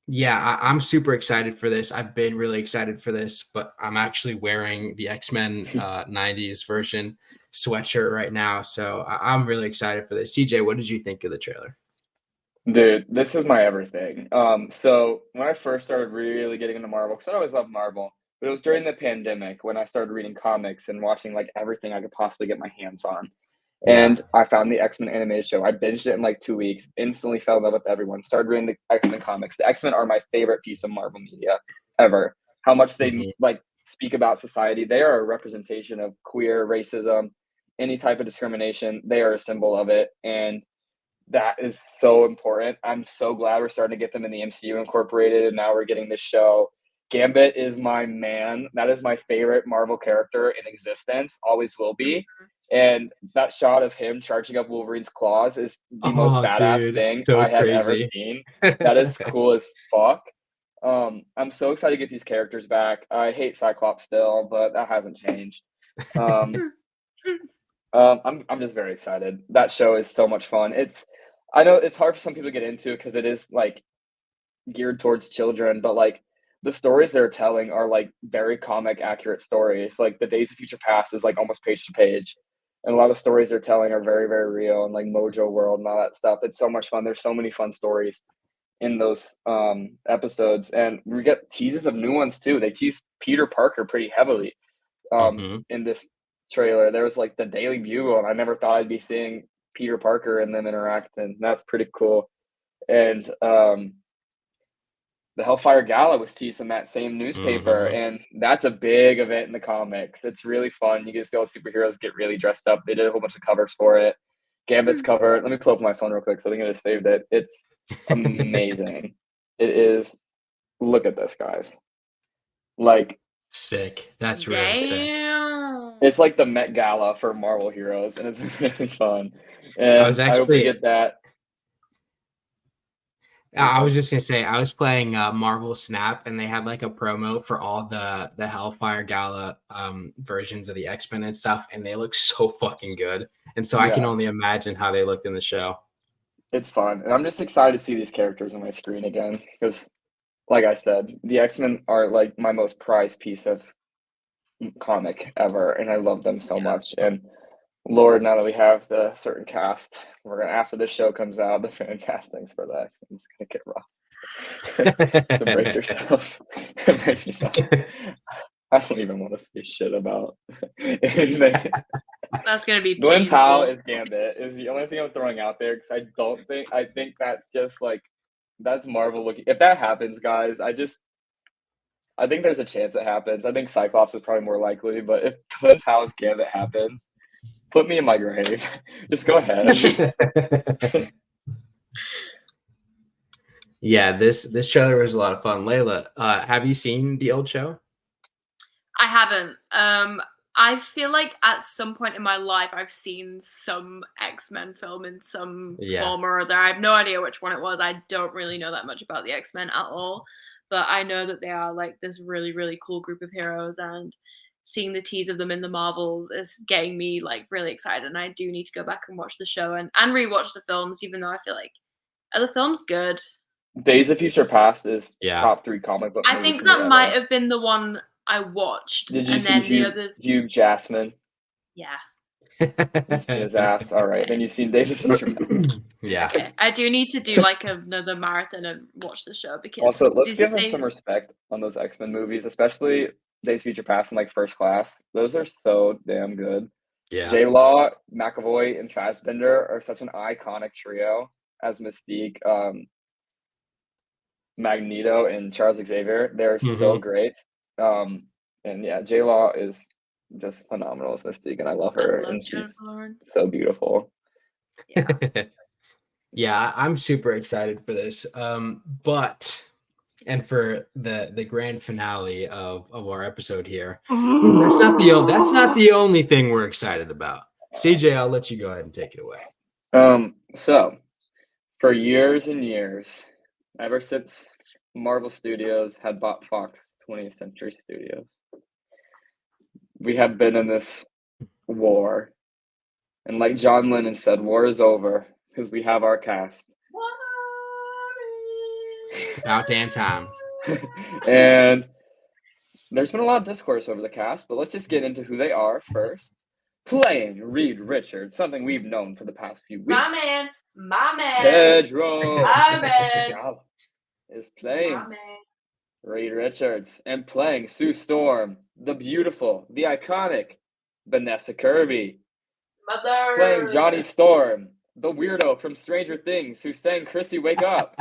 Yeah, I'm super excited for this. I've been really excited for this, but I'm actually wearing the X-Men 90s version sweatshirt right now. So I'm really excited for this. CJ, what did you think of the trailer? Dude, this is my everything. So when I first started really getting into Marvel, because I always loved Marvel, but it was during the pandemic when I started reading comics and watching like everything I could possibly get my hands on. And I found the X-Men animated show. I binged it in like 2 weeks, instantly fell in love with everyone, started reading the X-Men comics. The X-Men are my favorite piece of Marvel media ever. How much they like speak about society. They are a representation of queer racism, any type of discrimination. They are a symbol of it. And that is so important. I'm so glad we're starting to get them in the MCU incorporated, and now we're getting this show. Gambit is my man. That is my favorite Marvel character in existence, always will be. And that shot of him charging up Wolverine's claws is the most badass thing so I have crazy. ever seen. That is cool as fuck. I'm so excited to get these characters back. I hate Cyclops still, but that hasn't changed. I'm just very excited. That show is so much fun. I know it's hard for some people to get into because it is like geared towards children, but like the stories they're telling are like very comic accurate stories. Like the Days of Future Past is like almost page to page. And a lot of the stories they're telling are very, very real, and like Mojo World and all that stuff. It's so much fun. There's so many fun stories in those episodes. And we get teases of new ones too. They tease Peter Parker pretty heavily in this trailer. There was like the Daily Bugle, and I never thought I'd be seeing Peter Parker and them interact, and that's pretty cool. And the Hellfire Gala was teased in that same newspaper, and that's a big event in the comics. It's really fun. You get to see all the superheroes get really dressed up. They did a whole bunch of covers for it. Gambit's cover. Let me pull up my phone real quick so I think I just saved it. It's amazing. It is. Look at this, guys. Like, sick. That's really sick. It's like the Met Gala for Marvel heroes, and it's really fun. And I hope we get that. I was just gonna say, I was playing Marvel Snap, and they had like a promo for all the Hellfire Gala versions of the X-Men and stuff, and they look so fucking good. And so I can only imagine how they looked in the show. It's fun, and I'm just excited to see these characters on my screen again because, like I said, the X-Men are like my most prized piece of comic ever, and I love them so much. And Lord, now that we have the certain cast, we're gonna, after this show comes out, the fan castings for that, it's gonna get rough. So brace yourselves. Brace yourselves. I don't even want to say shit about anything. That's gonna be Glenn Powell is Gambit is the only thing I'm throwing out there because I think that's just like that's Marvel looking. If that happens, guys, I think there's a chance it happens. I think Cyclops is probably more likely, but if Glenn Powell's Gambit happens, put me in my grave. Just go ahead. Yeah, this trailer was a lot of fun. Layla, have you seen the old show? I haven't. I feel like at some point in my life I've seen some X-Men film in some form or other. I have no idea which one it was. I don't really know that much about the X-Men at all. But I know that they are like this really, really cool group of heroes, and seeing the tease of them in the Marvels is getting me like really excited. And I do need to go back and watch the show and rewatch the films, even though I feel like, are the films good? Days of Future Past is top 3 comic book. I think that might have been the one I watched. Did you see the others? Hugh Jackman? Yeah. You've seen his ass. All right, then you've seen Days of Future Past. Yeah. Okay. I do need to do like another marathon and watch the show because also let's give him some respect on those X-Men movies, especially Days of Future Past and like First Class. Those are so damn good. Yeah. J-Law, McAvoy, and Fassbender are such an iconic trio as Mystique. Magneto and Charles Xavier, they're so great. And yeah, J-Law is just phenomenal as Mystique, and I love her, and she's so beautiful. Yeah. Yeah, I'm super excited for this. But for the grand finale of our episode here, that's not the only thing we're excited about. CJ, I'll let you go ahead and take it away. So for years and years, ever since Marvel Studios had bought Fox 20th Century Studios, we have been in this war And like John Lennon said, war is over because we have our cast. It's about damn time. And there's been a lot of discourse over the cast, but let's just get into who they are first. Playing Reed Richards, something we've known for the past few weeks. My man, Pedro my man, is playing Reed Richards, and playing Sue Storm, the beautiful, the iconic Vanessa Kirby. Mother. Playing Johnny Storm, the weirdo from Stranger Things who sang Chrissy Wake Up.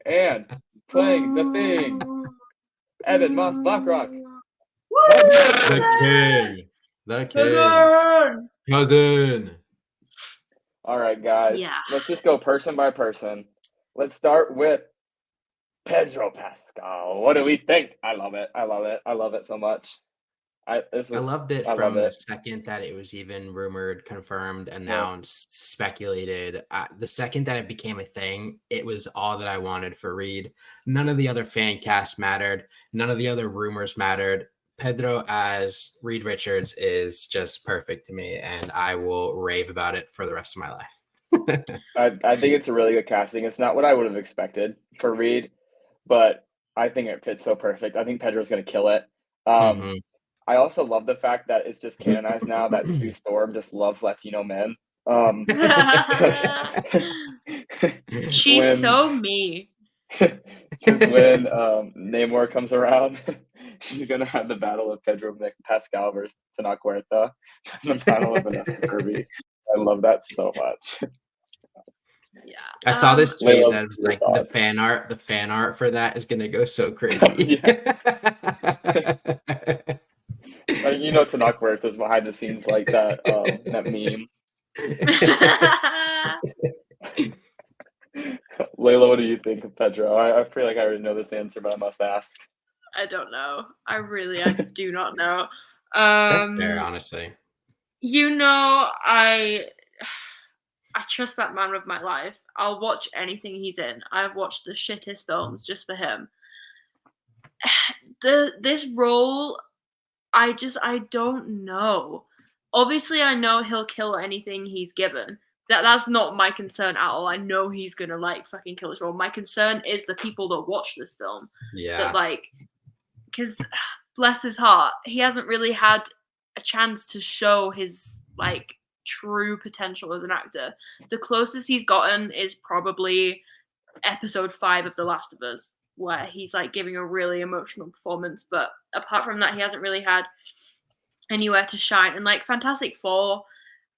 And playing the Thing, Evan Moss Bachrock. The king. Cousin. All right, guys. Yeah. Let's just go person by person. Let's start with Pedro Pascal. What do we think? I love it. I love it so much. I loved it from the second that it was even rumored, confirmed, announced, speculated. The second that it became a thing, it was all that I wanted for Reed. None of the other fan cast mattered. None of the other rumors mattered. Pedro as Reed Richards is just perfect to me, and I will rave about it for the rest of my life. I think it's a really good casting. It's not what I would have expected for Reed, but I think it fits so perfect. I think Pedro's going to kill it. I also love the fact that it's just canonized now that Sue Storm just loves Latino men. She's so me. Because when Namor comes around, she's going to have the battle of Pedro Pascal versus Tenoch Huerta in the battle of Vanessa Kirby. I love that so much. Yeah. I saw this tweet that was like the fan art for that is going to go so crazy. You know, Tenoch Huerta's behind the scenes like that meme. Layla, what do you think of Pedro? I feel like I already know this answer, but I must ask. I don't know. I do not know. That's fair, honestly. You know, I trust that man with my life. I'll watch anything he's in. I've watched the shittest films just for him. This role, I don't know. Obviously, I know he'll kill anything he's given. That's not my concern at all. I know he's gonna fucking kill his role. My concern is the people that watch this film. Yeah. That because bless his heart, he hasn't really had a chance to show his true potential as an actor. The closest he's gotten is probably episode 5 of The Last of Us, where he's giving a really emotional performance. But apart from that, he hasn't really had anywhere to shine. And Fantastic Four,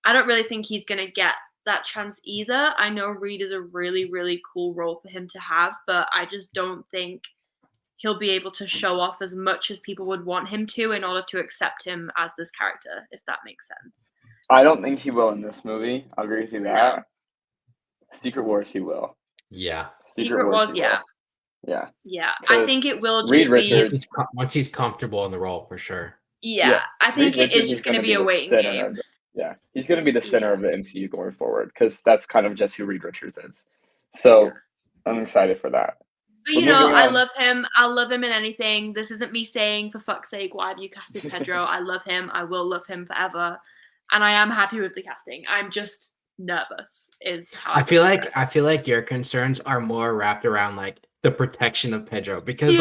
I don't really think he's gonna get that chance either. I know Reed is a really, really cool role for him to have, but I just don't think he'll be able to show off as much as people would want him to in order to accept him as this character, if that makes sense. I don't think he will in this movie. I'll agree with you that. No. Secret Wars, he will. Yeah. Secret Wars, yeah. Yeah. Yeah. I think it will just Reed Richards, be... Once he's comfortable in the role, for sure. Yeah. I think it is just going to be a waiting game. Yeah. He's going to be the center of the MCU going forward, because that's kind of just who Reed Richards is. So I'm excited for that. But I love him. I'll love him in anything. This isn't me saying, for fuck's sake, why have you casted Pedro? I love him. I will love him forever. And I am happy with the casting. I'm just nervous is how I feel like your concerns are more wrapped around the protection of Pedro, because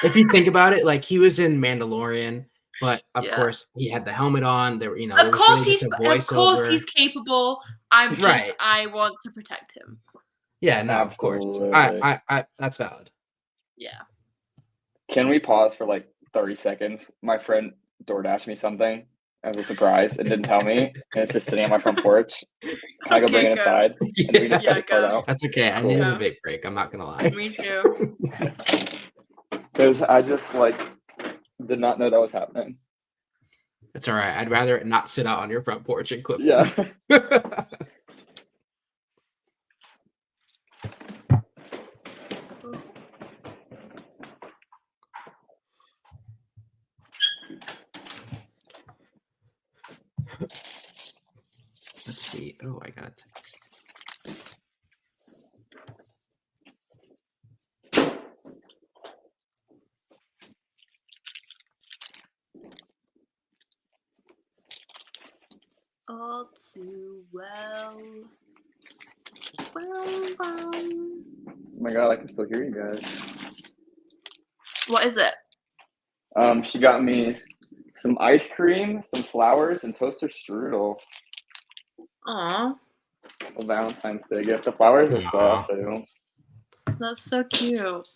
if you think about it, he was in Mandalorian, but of course he had the helmet on. There, of course he's capable. I want to protect him. Yeah, no, absolutely. Of course. I that's valid. Yeah. Can we pause for 30 seconds? My friend DoorDashed me something as a surprise and didn't tell me, and it's just sitting on my front porch. Can I go bring it inside? And we just this part out? That's okay. I needed a big break. I'm not gonna lie. Me too. Because I just did not know that was happening. It's all right. I'd rather not sit out on your front porch and clip. Yeah. Let's see. Oh, I got a text. All Oh my god, I can still hear you guys. What is it? She got me some ice cream, some flowers, and toaster strudel. Aw. A Valentine's Day gift. The flowers are soft too. That's so cute.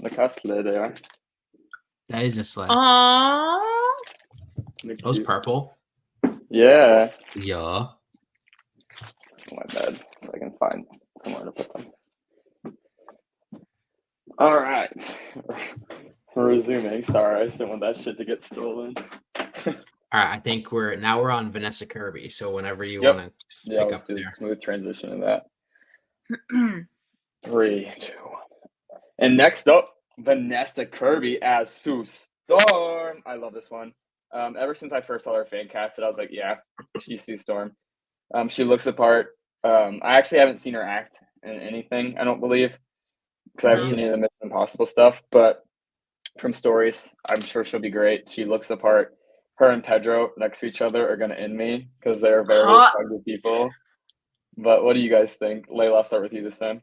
Look how slay they are. That is a sleigh. Aww. Those purple. Yeah. Yeah. Oh, my bad. If I can find somewhere to put them. All right. We're resuming. Sorry, I just didn't want that shit to get stolen. All right, I think we're on Vanessa Kirby. So whenever you want to pick up there. Smooth transition in that. 3, 2, 1. And next up, Vanessa Kirby as Sue Storm. I love this one. Ever since I first saw her fan casted, I was like, yeah, she's Sue Storm. She looks the part. I actually haven't seen her act in anything, I don't believe, because I haven't seen any of the Mission Impossible stuff. But from stories, I'm sure she'll be great. She looks the part. Her and Pedro next to each other are going to end me because they're very ugly people. But what do you guys think? Layla, I'll start with you this time.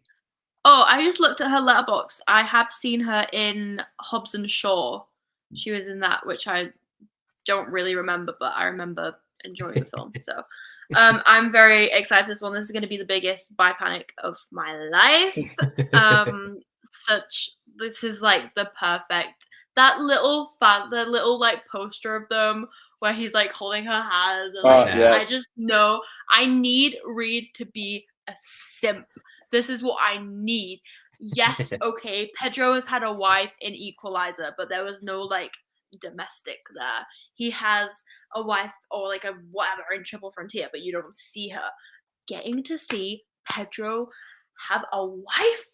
Oh, I just looked at her letterbox. I have seen her in Hobbs and Shaw. She was in that, which I don't really remember, but I remember enjoying the film. So I'm very excited for this one. This is going to be the biggest bi-panic of my life. This is like the perfect, the little like poster of them where he's like holding her hands. And I just know I need Reed to be a simp. This is what I need. Yes, okay, Pedro has had a wife in Equalizer, but there was no like domestic there. He has a wife or like a whatever in Triple Frontier, but you don't see her. Getting to see Pedro have a wife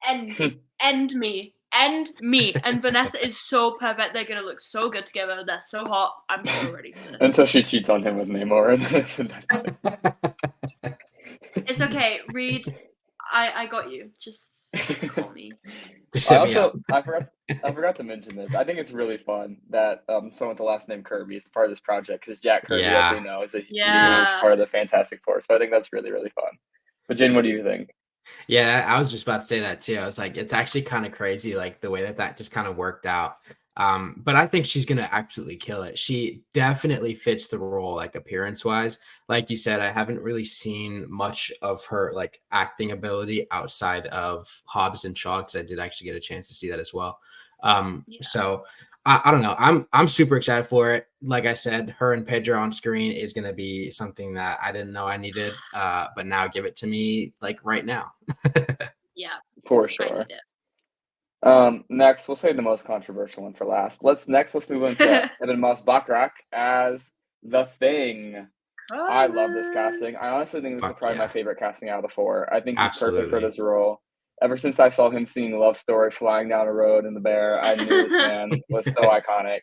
and me. And Vanessa is so perfect. They're gonna look so good together. They're so hot. I'm so ready for this. Until she cheats on him with Namor. It's okay, Reed. I got you. Just call me. I forgot to mention this. I think it's really fun that someone with the last name Kirby is part of this project because Jack Kirby, as we know, is a huge part of the Fantastic Four. So I think that's really, really fun. But Jane, what do you think? Yeah, I was just about to say that too. I was like, it's actually kind of crazy, like the way that just kind of worked out. But I think she's gonna absolutely kill it. She definitely fits the role, like appearance-wise. Like you said, I haven't really seen much of her like acting ability outside of Hobbs and Shaw, because I did actually get a chance to see that as well. So I don't know. I'm super excited for it. Like I said, her and Pedro on screen is gonna be something that I didn't know I needed. But now give it to me like right now. Yeah, for sure. Next, we'll save the most controversial one for last. Let's move on to Evan Moss Bachrach as the Thing. I love this casting. I honestly think this is probably my favorite casting out of the four. I think he's perfect for this role. Ever since I saw him singing Love Story flying down a road in The Bear, I knew this man was so iconic.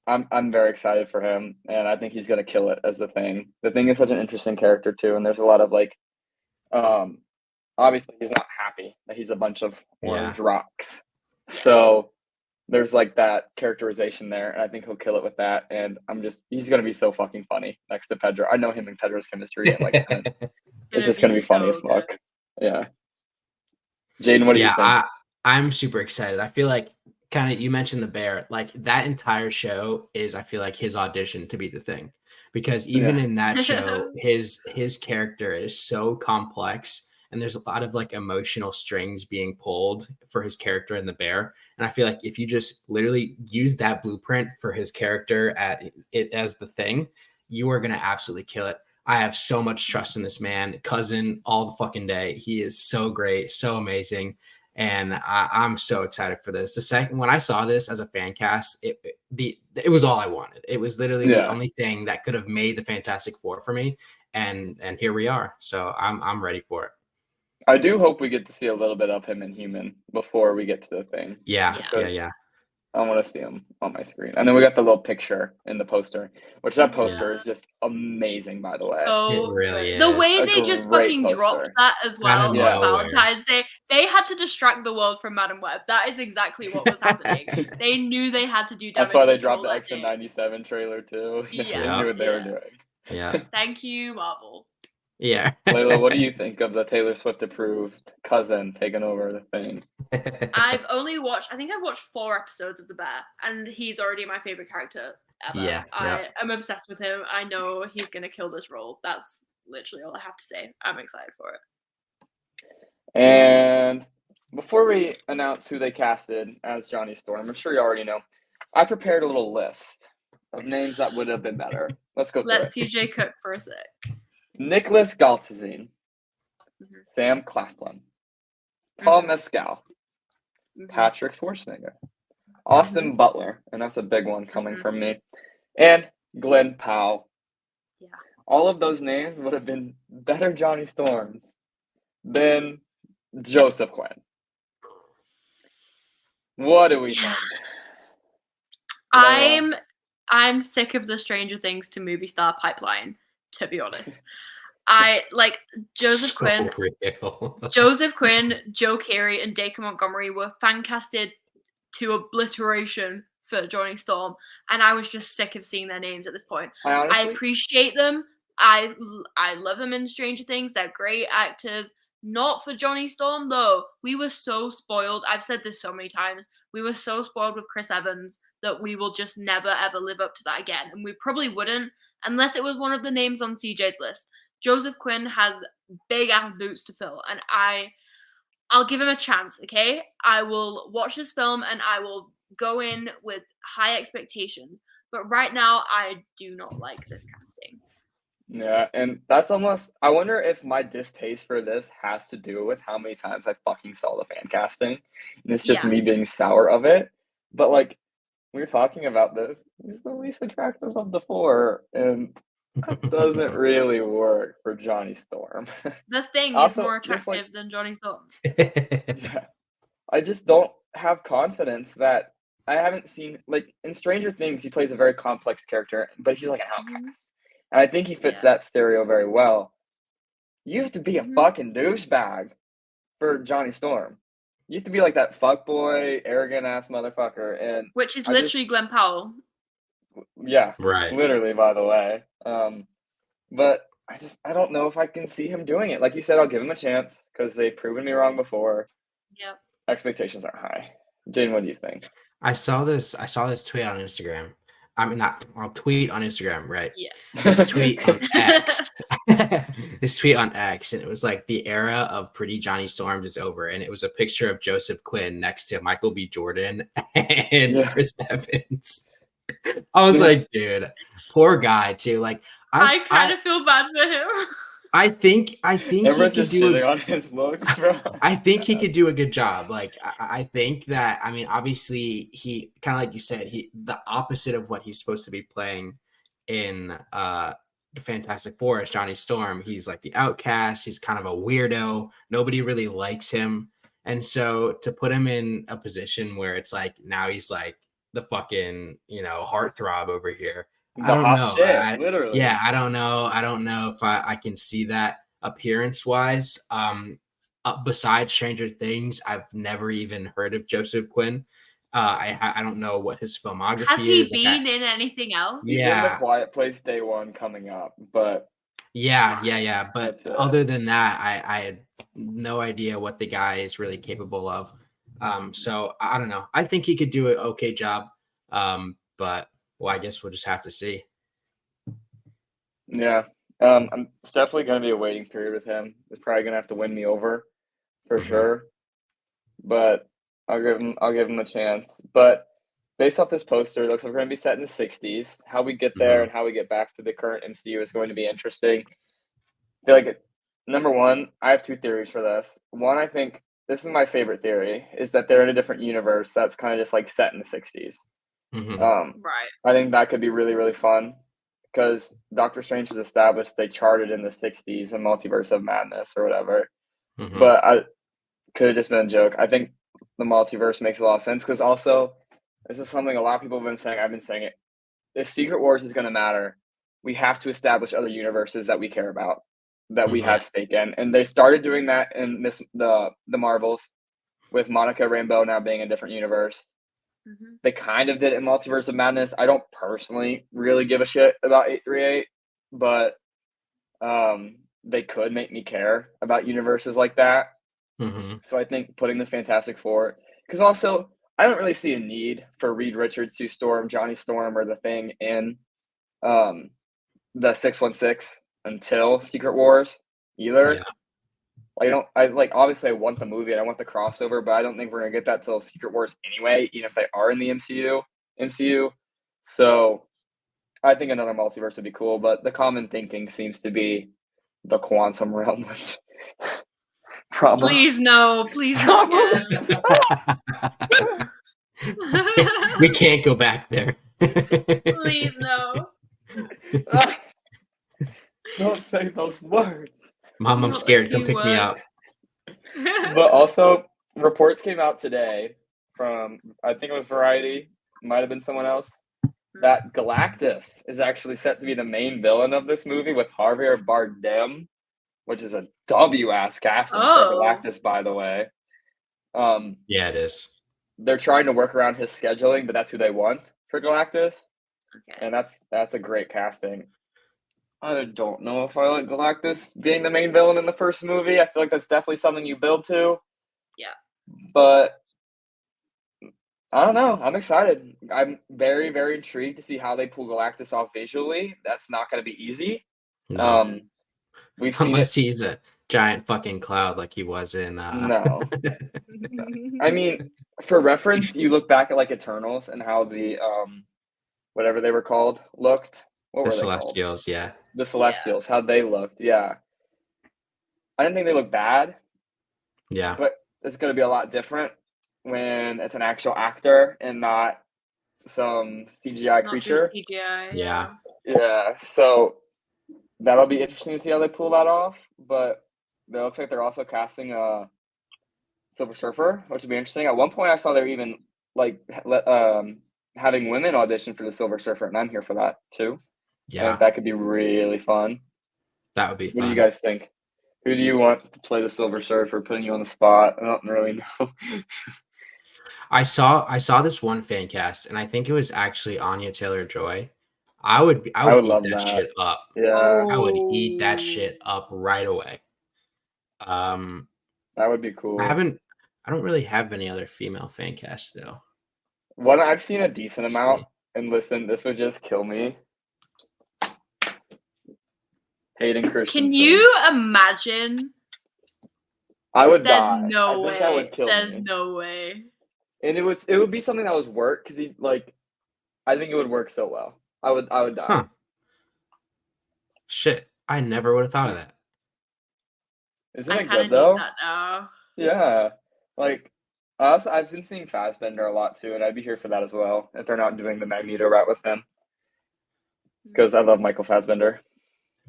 I'm very excited for him, and I think he's gonna kill it as the Thing. The Thing is such an interesting character too, and there's a lot of like obviously he's not happy that he's a bunch of orange rocks. So there's like that characterization there, and I think he'll kill it with that. And he's gonna be so fucking funny next to Pedro. I know him and Pedro's chemistry, and like it's just gonna be funny as fuck. Yeah. Jaden, what do you think? I'm super excited. I feel like kind of you mentioned The Bear, like that entire show is, I feel like, his audition to be the Thing, because even in that show, his character is so complex, and there's a lot of like emotional strings being pulled for his character in The Bear. And I feel like if you just literally use that blueprint for his character as the Thing, you are gonna absolutely kill it. I have so much trust in this man, cousin, all the fucking day. He is so great, so amazing. And I'm so excited for this. The second when I saw this as a fan cast, it was all I wanted. It was literally the only thing that could have made the Fantastic Four for me, and here we are. So I'm ready for it. I do hope we get to see a little bit of him in Human before we get to the Thing. Yeah. I want to see him on my screen. And then we got the little picture in the poster, which that poster is just amazing, by the way. So it really is. The way they just fucking dropped that as well on Valentine's Day, they had to distract the world from Madam Web. That is exactly what was happening. They knew they had to do damage. That's why they dropped the X-Men 97 trailer too. Yeah, they knew what they were doing. Yeah. Thank you, Marvel. Yeah. Layla, what do you think of the Taylor Swift approved cousin taking over the thing? I think I've watched 4 episodes of The Bear, and he's already my favorite character ever. Yeah. I'm obsessed with him. I know he's gonna kill this role. That's literally all I have to say. I'm excited for it. And before we announce who they casted as Johnny Storm, I'm sure you already know, I prepared a little list of names that would have been better. Let's go through it. Let's CJ cook for a sec. Nicholas Galtazine, Sam Claflin, Paul Mescal, Patrick Schwarzenegger, Austin Butler, and that's a big one coming from me, and Glenn Powell. Yeah. All of those names would have been better Johnny Storms than Joseph Quinn. What do we think? I'm sick of the Stranger Things to movie star pipeline, to be honest. I like Joseph Quinn, Joe Keery, and Dacre Montgomery were fan casted to obliteration for Johnny Storm, and I was just sick of seeing their names at this point. I appreciate them. I love them in Stranger Things. They're great actors. Not for Johnny Storm, though. We were so spoiled. I've said this so many times. We were so spoiled with Chris Evans that we will just never, ever live up to that again. And we probably wouldn't unless it was one of the names on CJ's list. Joseph Quinn has big-ass boots to fill, and I'll give him a chance, okay? I will watch this film, and I will go in with high expectations. But right now, I do not like this casting. Yeah, and that's almost, I wonder if my distaste for this has to do with how many times I fucking saw the fan casting, and it's just me being sour of it. But like, we were talking about this, he's the least attractive of the 4, and that doesn't really work for Johnny Storm. The Thing is more attractive than Johnny Storm. Yeah. I just don't have confidence that I haven't seen, like, in Stranger Things, he plays a very complex character, but he's like an outcast. And I think he fits that stereo very well. You have to be a fucking douchebag for Johnny Storm. You have to be like that fuckboy, arrogant-ass motherfucker. And which is literally Glenn Powell. Yeah, right. Literally, by the way. But I don't know if I can see him doing it. Like you said, I'll give him a chance because they've proven me wrong before. Yep. Expectations aren't high. Jane, what do you think? I saw this tweet on Instagram. I mean, not I'll tweet on Instagram, right? Yeah. This tweet on X. This tweet on X, and it was like the era of pretty Johnny Storms is over, and it was a picture of Joseph Quinn next to Michael B. Jordan and Chris Evans. I was like, dude, poor guy too. Like, I kind of feel bad for him. I think everyone's just shitting on his looks, bro. I think he could do a good job. Like, I think that, I mean, obviously he kind of like you said, the opposite of what he's supposed to be playing in the Fantastic Four is Johnny Storm. He's like the outcast. He's kind of a weirdo. Nobody really likes him. And so to put him in a position where it's like now he's like the fucking, heartthrob over here. I don't know. Shit, literally. Yeah, I don't know. I don't know if I can see that appearance-wise. Besides Stranger Things, I've never even heard of Joseph Quinn. I don't know what his filmography is. Has he been in anything else? He's in The Quiet Place Day 1 coming up, but yeah. But other than that, I had no idea what the guy is really capable of. So I don't know. I think he could do an okay job. But well, I guess we'll just have to see. Yeah. It's definitely going to be a waiting period with him. He's probably going to have to win me over for sure. But I'll give him a chance. But based off this poster, it looks like we're going to be set in the 60s. How we get there and how we get back to the current MCU is going to be interesting. I feel like, number one, I have 2 theories for this. One, I think this is my favorite theory, is that they're in a different universe that's kind of just like set in the 60s. Right. I think that could be really, really fun because Doctor Strange has established they charted in the 60s a multiverse of madness or whatever. But I could have just been a joke. I think the multiverse makes a lot of sense because also this is something a lot of people have been saying. I've been saying it. If Secret Wars is going to matter, we have to establish other universes that we care about, that we have stake in. And they started doing that in the Marvels, with Monica Rambeau now being a different universe. Mm-hmm. They kind of did it in Multiverse of Madness. I don't personally really give a shit about 838, but they could make me care about universes like that. Mm-hmm. So I think putting the Fantastic Four, because also I don't really see a need for Reed Richards, Sue Storm, Johnny Storm, or the Thing in the 616 until Secret Wars either. Yeah. Obviously I want the movie and I want the crossover, but I don't think we're gonna get that till Secret Wars anyway, even if they are in the MCU. So I think another multiverse would be cool, but the common thinking seems to be the quantum realm, which Please no. We can't go back there. Please no. Don't say those words. Mom, I'm scared. Come pick me up. But also, reports came out today from, I think it was Variety, might have been someone else, that Galactus is actually set to be the main villain of this movie with Javier Bardem, which is a W-ass casting for Galactus, by the way. Yeah, it is. They're trying to work around his scheduling, but that's who they want for Galactus. Okay. And that's a great casting. I don't know if I like Galactus being the main villain in the first movie. I feel like that's definitely something you build to. Yeah. But I don't know. I'm excited. I'm very, very intrigued to see how they pull Galactus off visually. That's not going to be easy. No. Unless he's a giant fucking cloud like he was in... No. I mean, for reference, you look back at like Eternals and how the, whatever they were called, looked. What were they Celestials, called? Yeah. The Celestials, how they looked, yeah. I didn't think they looked bad. Yeah. But it's going to be a lot different when it's an actual actor and not some CGI creature. CGI. Yeah. Yeah, so that'll be interesting to see how they pull that off. But it looks like they're also casting a Silver Surfer, which would be interesting. At one point, I saw they're even having women audition for the Silver Surfer, and I'm here for that too. Yeah, I think that could be really fun. That would be fun. What do you guys think? Who do you want to play the Silver Surfer? Putting you on the spot. I don't really know. I saw this one fan cast, and I think it was actually Anya Taylor-Joy. I would eat that shit up. Yeah, I would eat that shit up right away. That would be cool. I don't really have any other female fan casts though. One I've seen a decent amount, and listen, this would just kill me. Hayden Christensen. Can you imagine? I would There's die. no way. That would kill There's me. no way. And it would be something that was work because I think it would work so well. I would die. Huh. Shit, I never would have thought of that. Isn't it good though? That now. Yeah, I've been seeing Fassbender a lot too, and I'd be here for that as well if they're not doing the Magneto route with him. Because I love Michael Fassbender.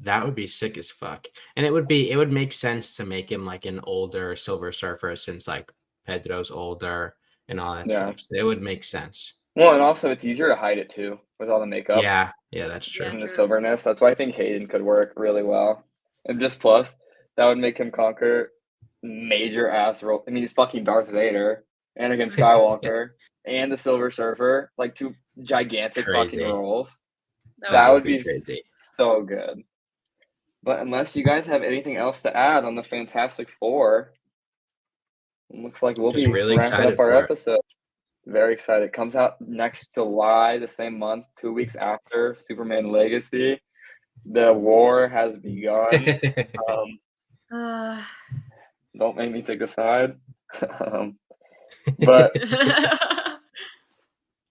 That would be sick as fuck. And it would make sense to make him like an older Silver Surfer since like Pedro's older and all that stuff. So it would make sense. Well, and also it's easier to hide it too with all the makeup. Yeah, that's true. And the silverness. That's why I think Hayden could work really well. And just plus, that would make him conquer major ass role. I mean, he's fucking Darth Vader, Anakin Skywalker, and the Silver Surfer. Like two gigantic fucking roles. That would be crazy. So good. But unless you guys have anything else to add on the Fantastic Four, it looks like we'll be really wrapping up our episode. Very excited. Comes out next July, the same month, 2 weeks after Superman Legacy. The war has begun. Don't make me take a side. But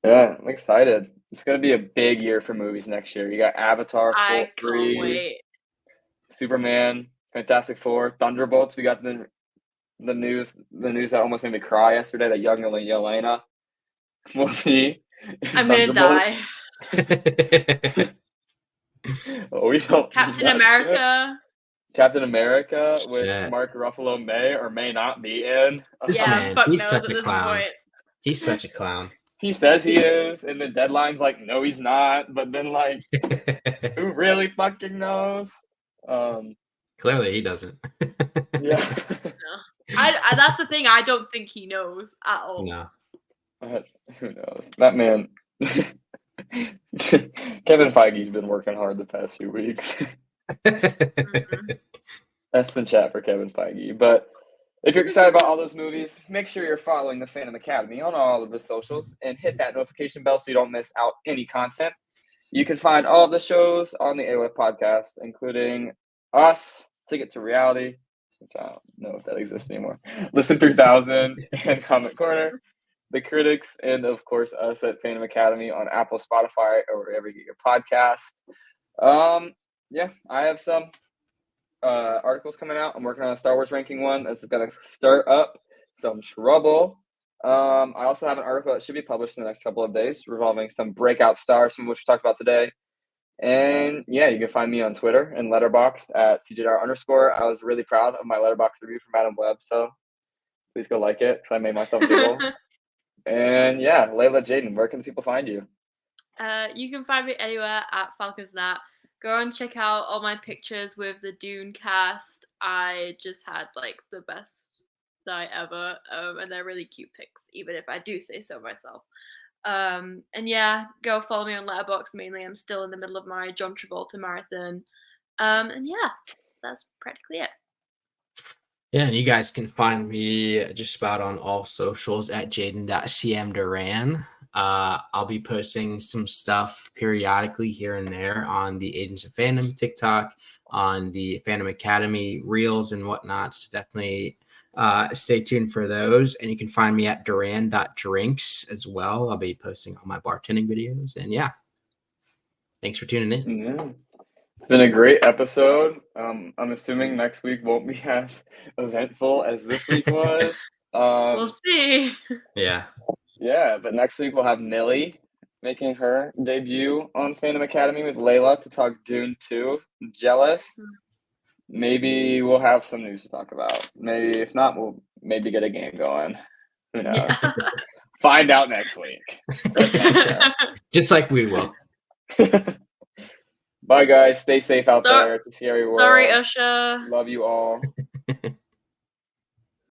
yeah, I'm excited. It's going to be a big year for movies next year. You got Avatar 3, can't wait. Superman, Fantastic Four, Thunderbolts. We got the news that almost made me cry yesterday that young Yelena will be. I'm going to die. We don't. Captain America. Captain America, which Mark Ruffalo may or may not be in. This man, he's such a clown. He's such a clown. he says he is, and the deadline's like, no, he's not. But then, like, who really fucking knows? Clearly, he doesn't. Yeah. I that's the thing. I don't think he knows at all. No. Who knows? That man. Kevin Feige's been working hard the past few weeks. That's in chat for Kevin Feige. But if you're excited about all those movies, make sure you're following the Fandom Academy on all of the socials and hit that notification bell so you don't miss out any content. You can find all of the shows on the AOF podcast, including us, Ticket to Reality, which I don't know if that exists anymore, Listen 3000, and Comment Corner, The Critics, and of course us at Fandom Academy on Apple, Spotify, or wherever you get your podcast. Yeah, I have some articles coming out. I'm working on a Star Wars ranking one that's going to stir up some trouble. I also have an article that should be published in the next couple of days revolving some breakout stars, some of which we talked about today. And yeah, you can find me on Twitter and Letterboxd at CJR_. I was really proud of my Letterboxd review from Adam Webb, so please go like it because I made myself giggle. And yeah, Layla, Jaden, where can the people find you? You can find me anywhere at FalconsNat. Go and check out all my pictures with the Dune cast. I just had like the best night ever, and they're really cute pics, even if I do say so myself. And yeah, go follow me on Letterboxd mainly. I'm still in the middle of my John Travolta marathon. And yeah, that's practically it. Yeah, and you guys can find me just about on all socials at Jaden.cmduran. I'll be posting some stuff periodically here and there on the Agents of Fandom TikTok, on the Fandom Academy Reels and whatnot. So definitely stay tuned for those. And you can find me at Duran.drinks as well. I'll be posting all my bartending videos. And yeah, thanks for tuning in. Yeah. It's been a great episode. I'm assuming next week won't be as eventful as this week was. We'll see. Yeah. Yeah, but next week we'll have Millie making her debut on Fandom Academy with Layla to talk Dune 2. Jealous. Maybe we'll have some news to talk about. Maybe if not, we'll maybe get a game going. Who knows? Yeah. Find out next week. Just like we will. Bye, guys. Stay safe out there. It's a scary world. Sorry, Usher. Love you all.